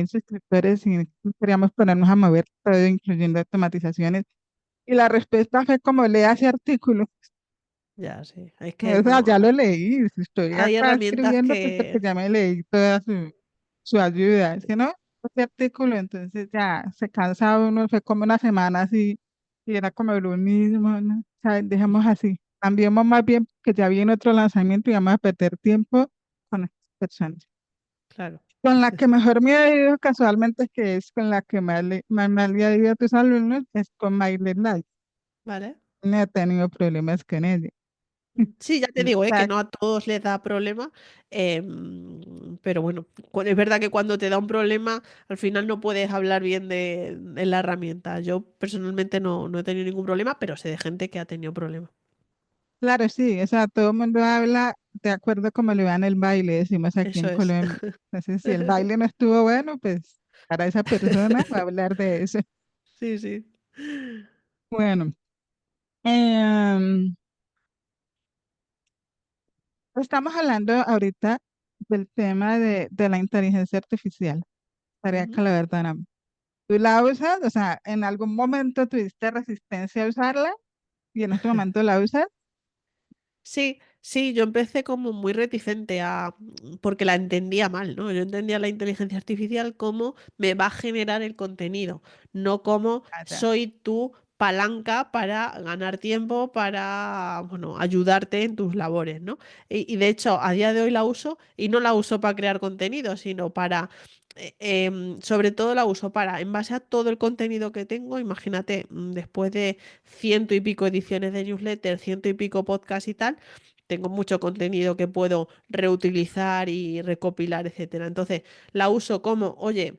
suscriptores y queríamos ponernos a mover todo, incluyendo automatizaciones. Y la respuesta fue como, lea ese artículo. ya sí. Es que O sea, no, ya lo leí, si estoy hay acá herramientas escribiendo, pues porque que, ya me leí toda su ayuda. Es que no, ese artículo, entonces ya se cansa uno, fue como una semana así, y era como lo mismo, ¿no? O sea, dejemos así. Cambiemos más bien que ya viene otro lanzamiento y vamos a perder tiempo con estas personas. claro, Con la que mejor me ha ido casualmente, que es con la que más me ha ido a tus alumnos, es con MailerLite. ¿vale? No he tenido problemas con ella. Sí, ya te digo, que no a todos les da problema, pero bueno, es verdad que cuando te da un problema, al final no puedes hablar bien de la herramienta. Yo personalmente no he tenido ningún problema, pero sé de gente que ha tenido problemas. Claro, sí, o sea, todo el mundo habla de acuerdo como le va en el baile, decimos aquí Eso en es. Colombia. Entonces, si el baile no estuvo bueno, pues para esa persona va a hablar de eso. Sí, sí. Bueno, em, estamos hablando ahorita del tema de la inteligencia artificial. Estaría que Ujú. la verdad, no. ¿Tú la usas? O sea, ¿en algún momento tuviste resistencia a usarla y en este momento la usas? Sí, sí, yo empecé como muy reticente porque la entendía mal, ¿no? Yo entendía la inteligencia artificial como me va a generar el contenido, no como Ah, ya. soy tu palanca para ganar tiempo, para, bueno, ayudarte en tus labores, ¿no? Y de hecho, a día de hoy la uso y no la uso para crear contenido, sino para, sobre todo la uso para, en base a todo el contenido que tengo, imagínate, después de ciento y pico ediciones de newsletter, ciento y pico podcasts y tal, tengo mucho contenido que puedo reutilizar y recopilar, etcétera. Entonces, la uso como, oye,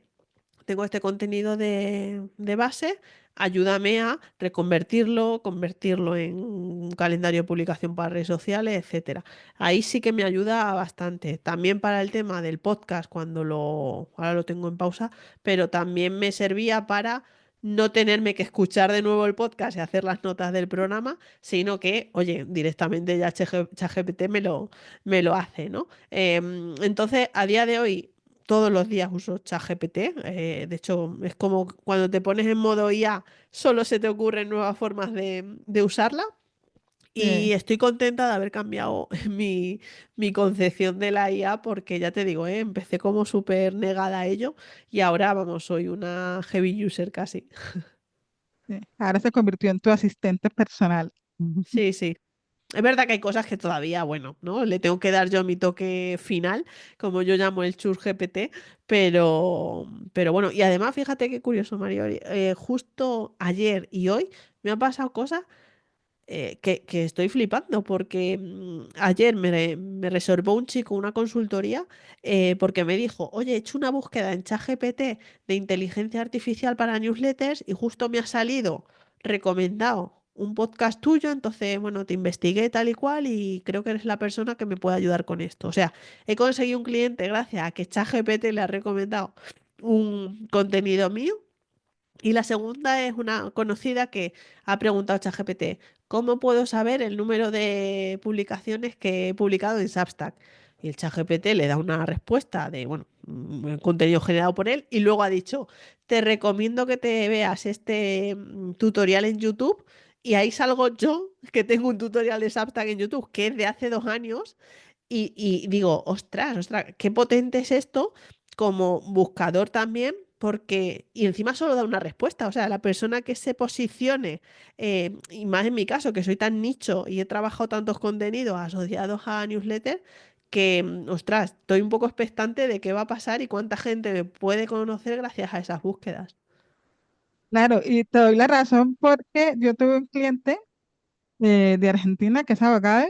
tengo este contenido de base, ayúdame a reconvertirlo, convertirlo en un calendario de publicación para redes sociales, etcétera. Ahí sí que me ayuda bastante. También para el tema del podcast, ahora lo tengo en pausa, pero también me servía para no tenerme que escuchar de nuevo el podcast y hacer las notas del programa, sino que, oye, directamente ya ChatGPT me lo hace, ¿no? Entonces, a día de hoy todos los días uso ChatGPT. De hecho, es como cuando te pones en modo IA, solo se te ocurren nuevas formas de usarla. Sí, Y estoy contenta de haber cambiado mi concepción de la IA porque ya te digo, empecé como súper negada a ello y ahora, vamos, soy una heavy user casi. sí. Ahora se convirtió en tu asistente personal. Ujú. Sí, sí. Es verdad que hay cosas que todavía, bueno, ¿no? Le tengo que dar yo mi toque final, como yo llamo el chur GPT, pero bueno, y además fíjate qué curioso, Mario, justo ayer y hoy me han pasado cosas que estoy flipando porque ayer me reservó un chico una consultoría porque me dijo, oye, he hecho una búsqueda en ChatGPT de inteligencia artificial para newsletters y justo me ha salido recomendado un podcast tuyo, entonces, bueno, te investigué tal y cual y creo que eres la persona que me puede ayudar con esto. O sea, he conseguido un cliente gracias a que ChatGPT le ha recomendado un contenido mío y la segunda es una conocida que ha preguntado a ChatGPT, ¿cómo puedo saber el número de publicaciones que he publicado en Substack? Y el ChatGPT le da una respuesta de, bueno, contenido generado por él y luego ha dicho, te recomiendo que te veas este tutorial en YouTube y ahí salgo yo, que tengo un tutorial de Substack en YouTube que es de hace 2 años y digo, ostras, ostras, qué potente es esto como buscador también, porque, y encima solo da una respuesta, o sea, la persona que se posicione, y más en mi caso, que soy tan nicho y he trabajado tantos contenidos asociados a newsletter, que, ostras, estoy un poco expectante de qué va a pasar y cuánta gente me puede conocer gracias a esas búsquedas. Claro, y te doy la razón porque yo tuve un cliente de Argentina que es abogado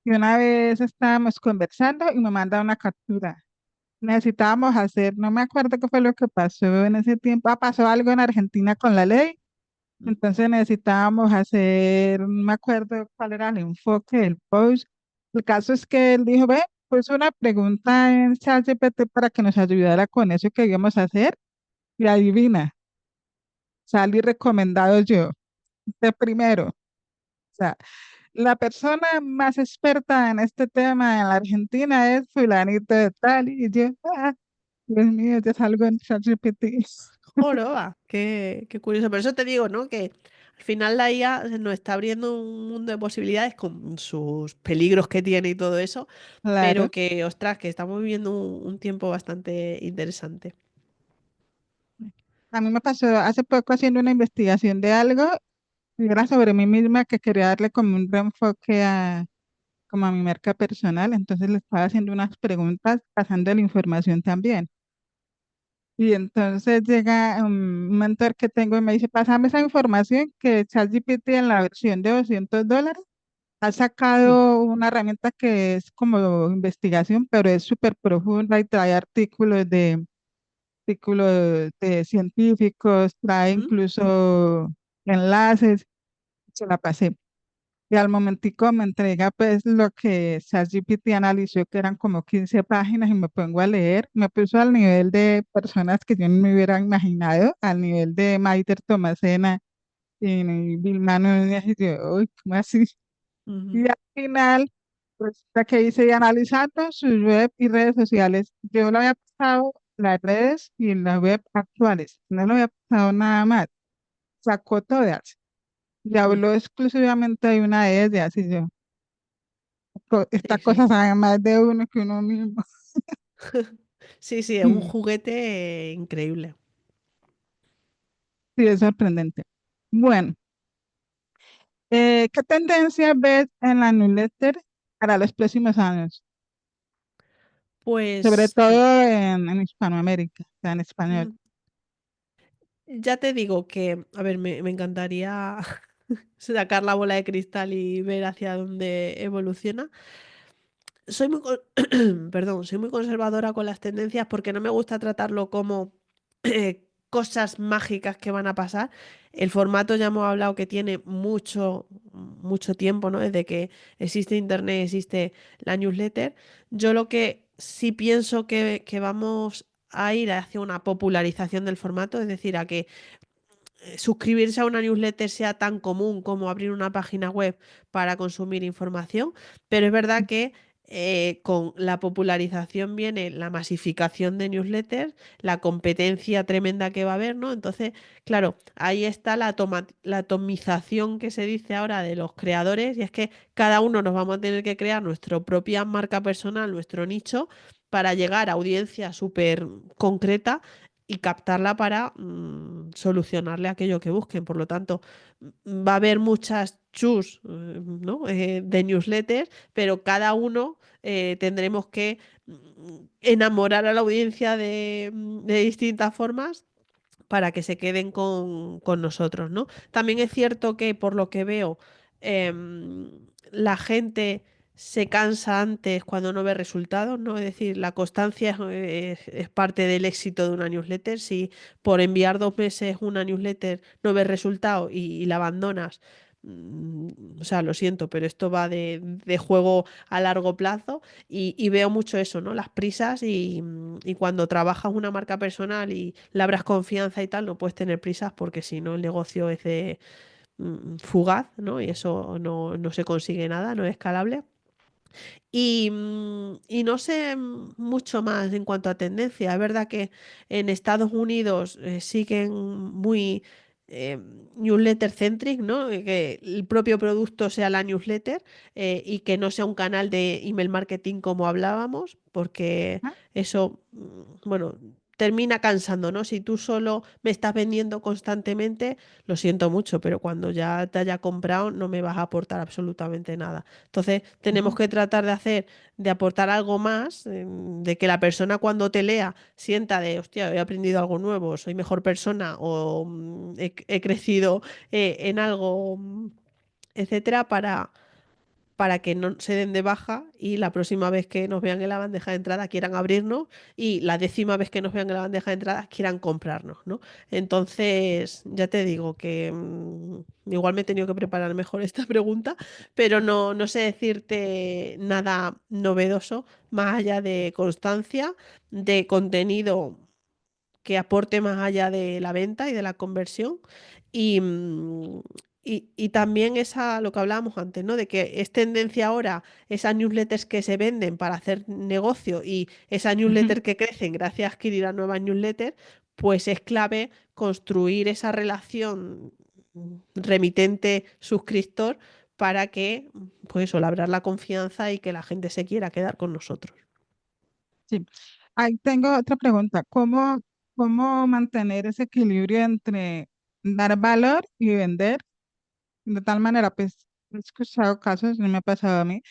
y una vez estábamos conversando y me manda una captura. Necesitábamos hacer, no me acuerdo qué fue lo que pasó en ese tiempo. Pasó algo en Argentina con la ley, Mm. entonces necesitábamos hacer, no me acuerdo cuál era el enfoque del post. El caso es que él dijo, ve, puso una pregunta en ChatGPT para que nos ayudara con eso que íbamos a hacer y adivina, salí recomendado yo, de primero. O sea, la persona más experta en este tema en la Argentina es fulanito de tal y yo, Dios mío, ya salgo en ChatGPT. Joroba, qué curioso. Por eso te digo, ¿no? Que al final la IA nos está abriendo un mundo de posibilidades con sus peligros que tiene y todo eso, Claro. pero que, ostras, que estamos viviendo un tiempo bastante interesante. A mí me pasó hace poco haciendo una investigación de algo y era sobre mí misma que quería darle como un reenfoque como a mi marca personal, entonces le estaba haciendo unas preguntas pasando la información también. Y entonces llega un mentor que tengo y me dice, pásame esa información que ChatGPT en la versión de $200 ha Mm, sacado una herramienta que es como investigación, pero es súper profunda y trae artículos de científicos, trae mm. incluso enlaces, se la pasé. Y al momentico me entrega pues lo que ChatGPT analizó, que eran como 15 páginas y me pongo a leer. Me puso al nivel de personas que yo no me hubiera imaginado, al nivel de Maider Tomasena y Vilma Núñez, y yo, uy, ¿cómo así? Ujú. Y al final, pues, la que hice y analizando sus web y redes sociales, yo le había pasado las redes y las web actuales, no le había pasado nada más, sacó todas y Mm. habló exclusivamente de una de ellas y yo, esta Sí, cosa sí. sabe más de uno que uno mismo. Sí, sí, es un juguete increíble. Sí, es sorprendente. Bueno, ¿qué tendencias ves en la newsletter para los próximos años? Sobre Pues todo en Hispanoamérica, o sea, en español. mm, ya te digo que, a ver, me encantaría sacar la bola de cristal y ver hacia dónde evoluciona. Soy muy, perdón, soy muy conservadora con las tendencias porque no me gusta tratarlo como cosas mágicas que van a pasar. El formato ya hemos hablado que tiene mucho, mucho tiempo, ¿no? Desde que existe Internet, existe la newsletter. Yo lo que sí pienso que vamos a ir hacia una popularización del formato, es decir, a que suscribirse a una newsletter sea tan común como abrir una página web para consumir información, pero es verdad que con la popularización viene la masificación de newsletters, la competencia tremenda que va a haber, ¿no? Entonces, claro, ahí está la atomización que se dice ahora de los creadores, y es que cada uno nos vamos a tener que crear nuestra propia marca personal, nuestro nicho, para llegar a audiencia súper concreta y captarla para solucionarle aquello que busquen. Por lo tanto, va a haber muchas chus, ¿no? De newsletters, pero cada uno tendremos que enamorar a la audiencia de distintas formas para que se queden con nosotros, ¿no? También es cierto que, por lo que veo, la gente se cansa antes cuando no ve resultados, ¿no? Es decir, la constancia es parte del éxito de una newsletter. Si por enviar 2 meses una newsletter no ves resultados y la abandonas, o sea, lo siento, pero esto va de juego a largo plazo y veo mucho eso, ¿no? Las prisas y cuando trabajas una marca personal y labras confianza y tal, no puedes tener prisas porque si no el negocio es de fugaz, ¿no? Y eso no se consigue nada, no es escalable. Y no sé mucho más en cuanto a tendencia. Es verdad que en Estados Unidos siguen muy newsletter centric, ¿no? Que el propio producto sea la newsletter y que no sea un canal de email marketing como hablábamos, porque Ah, eso, bueno, termina cansando, ¿no? Si tú solo me estás vendiendo constantemente, lo siento mucho, pero cuando ya te haya comprado no me vas a aportar absolutamente nada. Entonces, tenemos ujú. que tratar de aportar algo más, de que la persona cuando te lea sienta de, hostia, he aprendido algo nuevo, soy mejor persona o he crecido en algo, etcétera, para que no se den de baja y la próxima vez que nos vean en la bandeja de entrada quieran abrirnos y la 10ª vez que nos vean en la bandeja de entrada quieran comprarnos, ¿no? Entonces, ya te digo que igual me he tenido que preparar mejor esta pregunta, pero no sé decirte nada novedoso más allá de constancia, de contenido que aporte más allá de la venta y de la conversión. Y, y también esa, lo que hablábamos antes, ¿no? De que es tendencia ahora esas newsletters que se venden para hacer negocio y esas Ujú. newsletters que crecen gracias a adquirir a nuevas newsletters, pues es clave construir esa relación remitente-suscriptor para que, pues eso, labrar la confianza y que la gente se quiera quedar con nosotros. Sí. Ahí tengo otra pregunta. ¿Cómo mantener ese equilibrio entre dar valor y vender? De tal manera, pues, he escuchado casos, no me ha pasado a mí,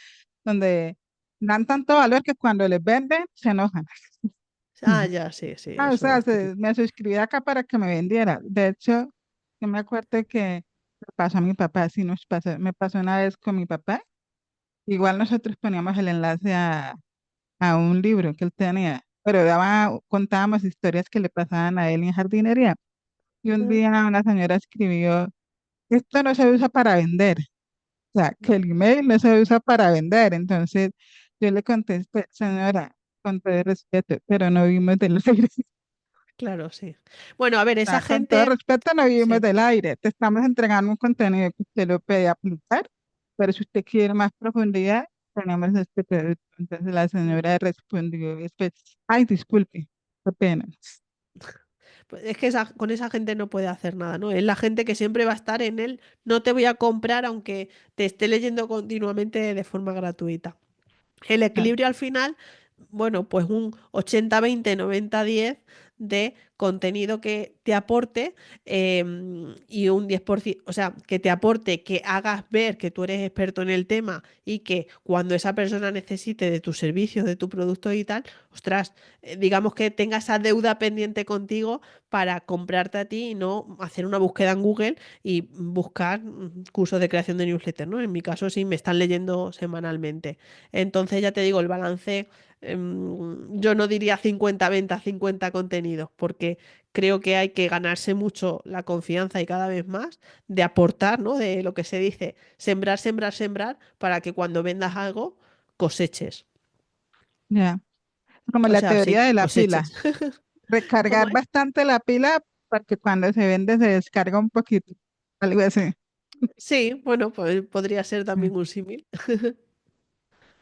donde dan tanto valor que cuando les venden se enojan. Ah, ya, sí, sí, Ah, o eso sea, es típico. me suscribí acá para que me vendiera. De hecho, yo me acuerdo que le pasó a mi papá, sí nos pasó, me pasó una vez con mi papá. Igual nosotros poníamos el enlace a un libro que él tenía, pero contábamos historias que le pasaban a él en jardinería. Y un Mm, día una señora escribió, esto no se usa para vender, o sea, que el email no se usa para vender. Entonces yo le contesté, señora, con todo respeto, pero no vimos del aire. claro, sí. Bueno, a ver, esa Con todo gente, respeto, no vivimos sí. del aire. Te estamos entregando un contenido que usted lo puede aplicar, pero si usted quiere más profundidad, tenemos este producto. Entonces la Mm. señora respondió después, ay, disculpe, qué pena. Pues es que con esa gente no puede hacer nada, ¿no? Es la gente que siempre va a estar en él, no te voy a comprar aunque te esté leyendo continuamente de forma gratuita. El Ah, equilibrio al final, bueno, pues un 80-20, 90-10 de contenido que te aporte y un 10%, o sea, que te aporte, que hagas ver que tú eres experto en el tema y que cuando esa persona necesite de tus servicios, de tu producto y tal, ostras, digamos que tenga esa deuda pendiente contigo para comprarte a ti y no hacer una búsqueda en Google y buscar cursos de creación de newsletter, ¿no? En mi caso, sí, me están leyendo semanalmente. Entonces, ya te digo, el balance, yo no diría 50 ventas, 50 contenidos, porque creo que hay que ganarse mucho la confianza y cada vez más de aportar, ¿no? De lo que se dice, sembrar, sembrar, sembrar, para que cuando vendas algo coseches. ya, como O la sea, teoría sí, de la pila, coseches. ¿Cómo recargar es? bastante la pila para que cuando se vende se descarga un poquito, algo así. Sí, bueno, pues podría ser Mm. también un símil.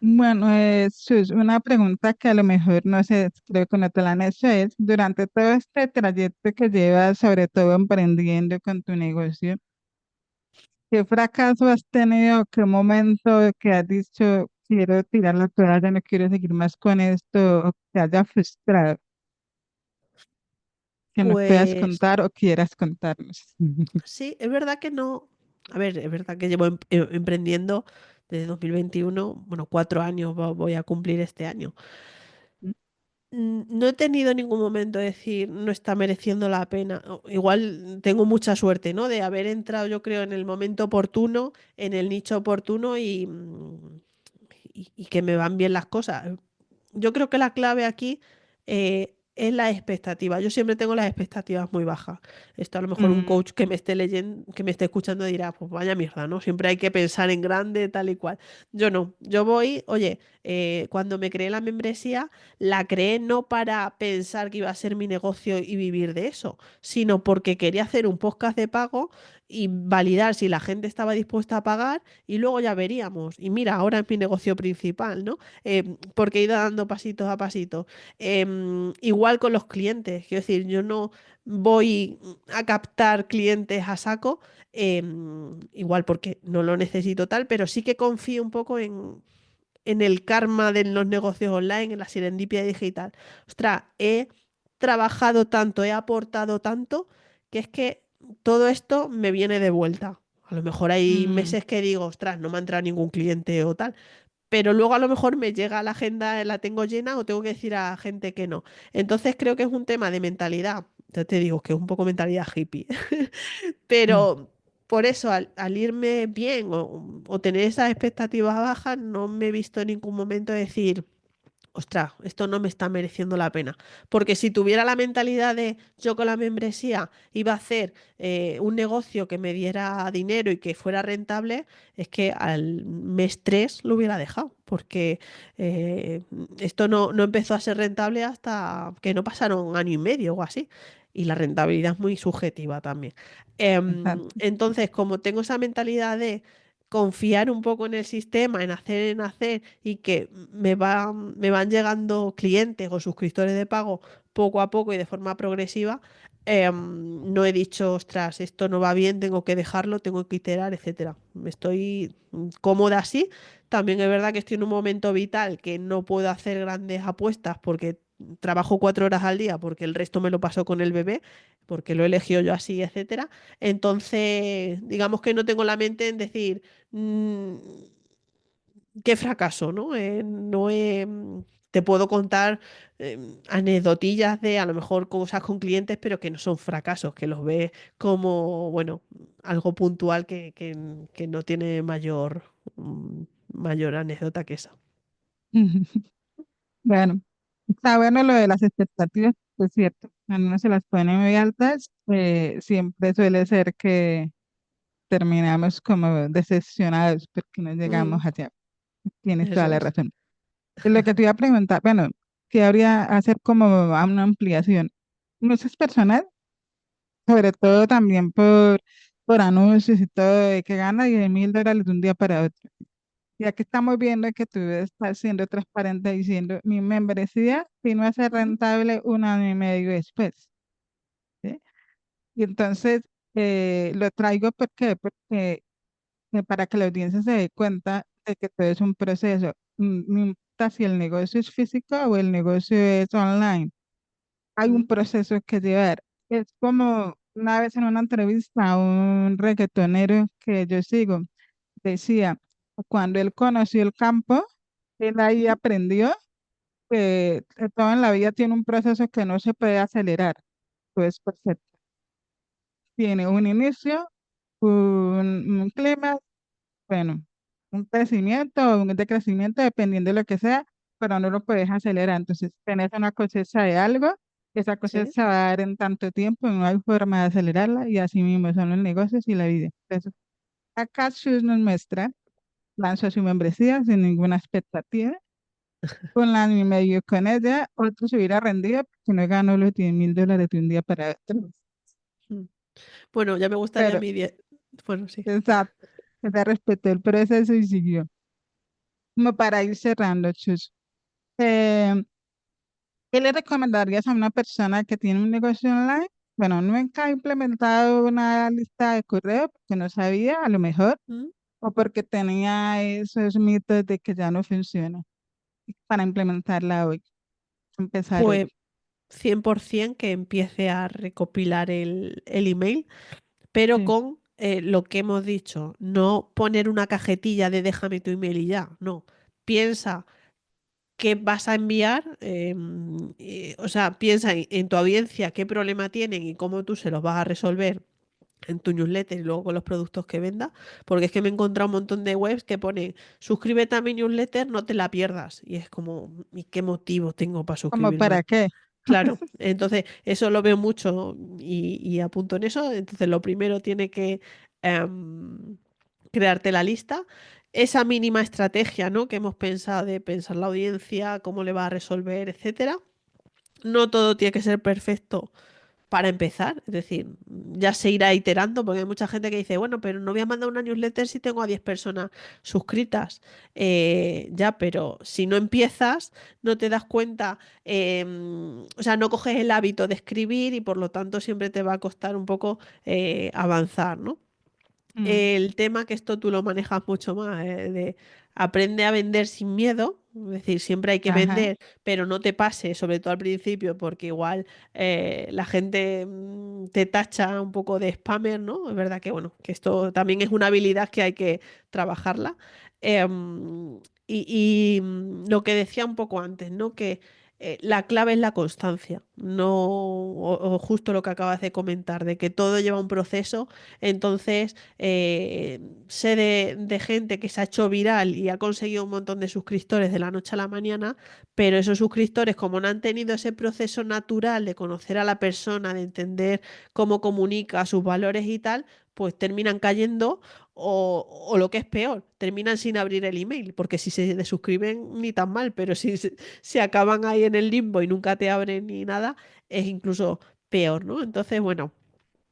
Bueno, Sus, una pregunta que a lo mejor no sé, creo que no te la han hecho es, durante todo este trayecto que llevas, sobre todo emprendiendo con tu negocio, ¿qué fracaso has tenido? ¿Qué momento que has dicho, quiero tirar la toalla, no quiero seguir más con esto, o que te haya frustrado, que nos puedas Pues contar o quieras contarnos? sí, es verdad que no. A ver, es verdad que llevo emprendiendo desde 2021, bueno, 4 años voy a cumplir este año. No he tenido ningún momento de decir no está mereciendo la pena. Igual tengo mucha suerte, ¿no? De haber entrado, yo creo, en el momento oportuno, en el nicho oportuno y que me van bien las cosas. Yo creo que la clave aquí es la expectativa. Yo siempre tengo las expectativas muy bajas. Esto a lo mejor un Mm, coach que me esté leyendo, que me esté escuchando dirá, pues vaya mierda, ¿no? Siempre hay que pensar en grande, tal y cual. Yo no. Yo voy, oye, cuando me creé la membresía, la creé no para pensar que iba a ser mi negocio y vivir de eso, sino porque quería hacer un podcast de pago y validar si la gente estaba dispuesta a pagar y luego ya veríamos. Y mira, ahora es mi negocio principal, ¿no? Porque he ido dando pasitos a pasito. Igual con los clientes, quiero decir, yo no voy a captar clientes a saco, igual porque no lo necesito tal, pero sí que confío un poco en el karma de los negocios online, en la serendipia digital. Ostras, he trabajado tanto, he aportado tanto, que es que todo esto me viene de vuelta. A lo mejor hay mm, meses que digo, ostras, no me ha entrado ningún cliente o tal, pero luego a lo mejor me llega la agenda, la tengo llena o tengo que decir a gente que no. Entonces creo que es un tema de mentalidad. Ya te digo que es un poco mentalidad hippie. mm. Pero por eso, al irme bien o tener esas expectativas bajas, no me he visto en ningún momento decir, ostras, esto no me está mereciendo la pena. Porque si tuviera la mentalidad de yo con la membresía iba a hacer un negocio que me diera dinero y que fuera rentable, es que al mes 3 lo hubiera dejado. Porque eh, esto no empezó a ser rentable hasta que no pasaron un año y medio o así. Y la rentabilidad es muy subjetiva también. Exacto. Entonces, como tengo esa mentalidad de confiar un poco en el sistema, en hacer y que me van llegando clientes o suscriptores de pago poco a poco y de forma progresiva, no he dicho, ostras, esto no va bien, tengo que dejarlo, tengo que iterar, etcétera. Me estoy cómoda así. También es verdad que estoy en un momento vital que no puedo hacer grandes apuestas porque trabajo 4 horas al día, porque el resto me lo paso con el bebé, porque lo he elegido yo así, etcétera. Entonces, digamos que no tengo la mente en decir, mm, qué fracaso, ¿no? Te puedo contar anecdotillas de a lo mejor cosas con clientes, pero que no son fracasos, que los ves como, bueno, algo puntual que no tiene mayor anécdota que esa. Bueno, está bueno lo de las expectativas, es cierto. Cuando uno se las pone muy altas, siempre suele ser que terminamos como decepcionados porque no Mm, llegamos allá. Tienes toda eso la es. razón. Y lo que te iba a preguntar, bueno, que habría hacer como a una ampliación. Muchas personas, sobre todo también por anuncios y todo, de que gana 10.000 dólares de un día para otro. Ya que estamos viendo que tú estás siendo transparente diciendo, mi membresía vino a ser Ujú, rentable un año y medio después. ¿Sí? Y entonces lo traigo porque para que la audiencia se dé cuenta de que todo es un proceso. No importa si el negocio es físico o el negocio es online, hay un mm, proceso que llevar. Es como una vez en una entrevista a un reggaetonero que yo sigo, decía, cuando él conoció el campo, él ahí ujú, aprendió que todo en la vida tiene un proceso que no se puede acelerar. Pues perfecto. Tiene un inicio, un clima, bueno, un crecimiento o un decrecimiento, dependiendo de lo que sea, pero no lo puedes acelerar. Entonces, tenés una cosecha de algo, esa sí. cosecha va a dar en tanto tiempo, no hay forma de acelerarla, y así mismo son los negocios y la vida. Entonces, acá Shoes nos muestra, lanzó su membresía sin ninguna expectativa, un año y medio con ella, otro se hubiera rendido porque no ganó los 10.000 dólares de un día para otro. Mm. Bueno, ya me gustaría a Pero, mí. Bueno, sí. exacto, se respetó el proceso y siguió. Como para ir cerrando, Chus. Eh, ¿Qué le recomendarías a una persona que tiene un negocio online? Bueno, nunca ha implementado una lista de correo porque no sabía, a lo mejor, ¿Mm? o porque tenía esos mitos de que ya no funciona. Para implementarla hoy, empezar hoy. Pues 100% que empiece a recopilar el email, pero Sí, con lo que hemos dicho, no poner una cajetilla de déjame tu email y ya, no. Piensa qué vas a enviar, o sea, piensa en tu audiencia qué problema tienen y cómo tú se los vas a resolver en tu newsletter y luego con los productos que vendas, porque es que me he encontrado un montón de webs que ponen suscríbete a mi newsletter, no te la pierdas. Y es como, ¿y qué motivo tengo para ¿como suscribirme? para qué? Claro, entonces eso lo veo mucho y apunto en eso. Entonces lo primero tiene que em, crearte la lista. Esa mínima estrategia, ¿no? Que hemos pensado de pensar la audiencia, cómo le va a resolver, etcétera. No todo tiene que ser perfecto para empezar, es decir, ya se irá iterando, porque hay mucha gente que dice, bueno, pero no voy a mandar una newsletter si tengo a 10 personas suscritas. Ya, pero si no empiezas, no te das cuenta, o sea, no coges el hábito de escribir y por lo tanto siempre te va a costar un poco avanzar, ¿no? Mm, El tema que esto tú lo manejas mucho más, de aprende a vender sin miedo, es decir, siempre hay que ajá, vender, pero no te pase, sobre todo al principio, porque igual la gente te tacha un poco de spammer, ¿no? Es verdad que, bueno, que esto también es una habilidad que hay que trabajarla. Lo que decía un poco antes, ¿no? Que la clave es la constancia, no, o justo lo que acabas de comentar, de que todo lleva un proceso, entonces sé de gente que se ha hecho viral y ha conseguido un montón de suscriptores de la noche a la mañana, pero esos suscriptores, como no han tenido ese proceso natural de conocer a la persona, de entender cómo comunica sus valores y tal, pues terminan cayendo o lo que es peor, terminan sin abrir el email, porque si se desuscriben ni tan mal, pero si se acaban ahí en el limbo y nunca te abren ni nada, es incluso peor, ¿no? Entonces, bueno.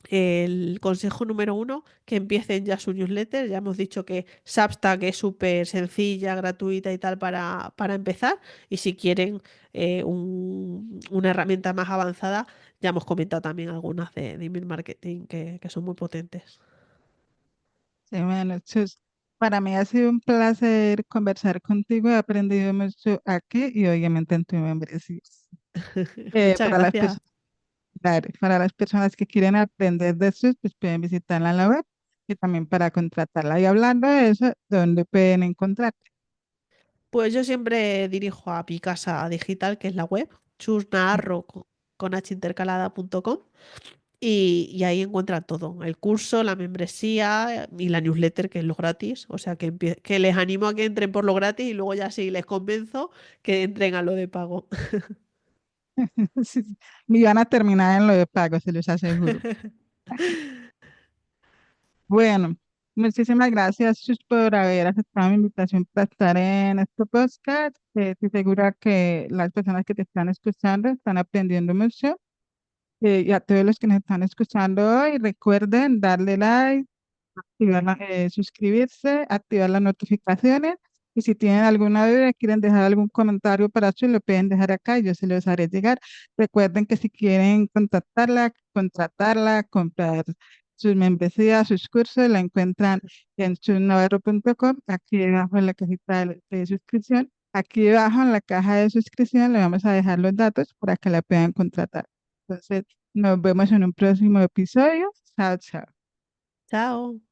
El consejo número uno, que empiecen ya su newsletter. Ya hemos dicho que Substack es súper sencilla, gratuita y tal para empezar. Y si quieren una herramienta más avanzada, ya hemos comentado también algunas de email marketing que son muy potentes. sí, bueno, Chus, para mí ha sido un placer conversar contigo. He aprendido mucho aquí y obviamente en tu membresía. Muchas Para las gracias. personas, para las personas que quieren aprender de eso, pues pueden visitarla en la web y también para contratarla. Y hablando de eso, ¿dónde pueden encontrarte? Pues yo siempre dirijo a mi casa digital, que es la web, chusnaarro con hintercalada.com. Y ahí encuentran todo, el curso, la membresía y la newsletter, que es lo gratis. O sea que, que les animo a que entren por lo gratis y luego ya si les convenzo, que entren a lo de pago. Sí, sí. Y van a terminar en lo de pago, se los aseguro. Bueno, muchísimas gracias Chus, por haber aceptado mi invitación para estar en este podcast. Estoy segura que las personas que te están escuchando están aprendiendo mucho. Y a todos los que nos están escuchando hoy, recuerden darle like, suscribirse, activar las notificaciones. Y si tienen alguna duda, quieren dejar algún comentario para Chus, lo pueden dejar acá y yo se los haré llegar. Recuerden que si quieren contactarla, contratarla, comprar sus membresías, sus cursos, la encuentran en chusnavarro.com. Aquí debajo en la cajita de suscripción. Aquí debajo en la caja de suscripción le vamos a dejar los datos para que la puedan contratar. Entonces, nos vemos en un próximo episodio. Chao, chao. Chao.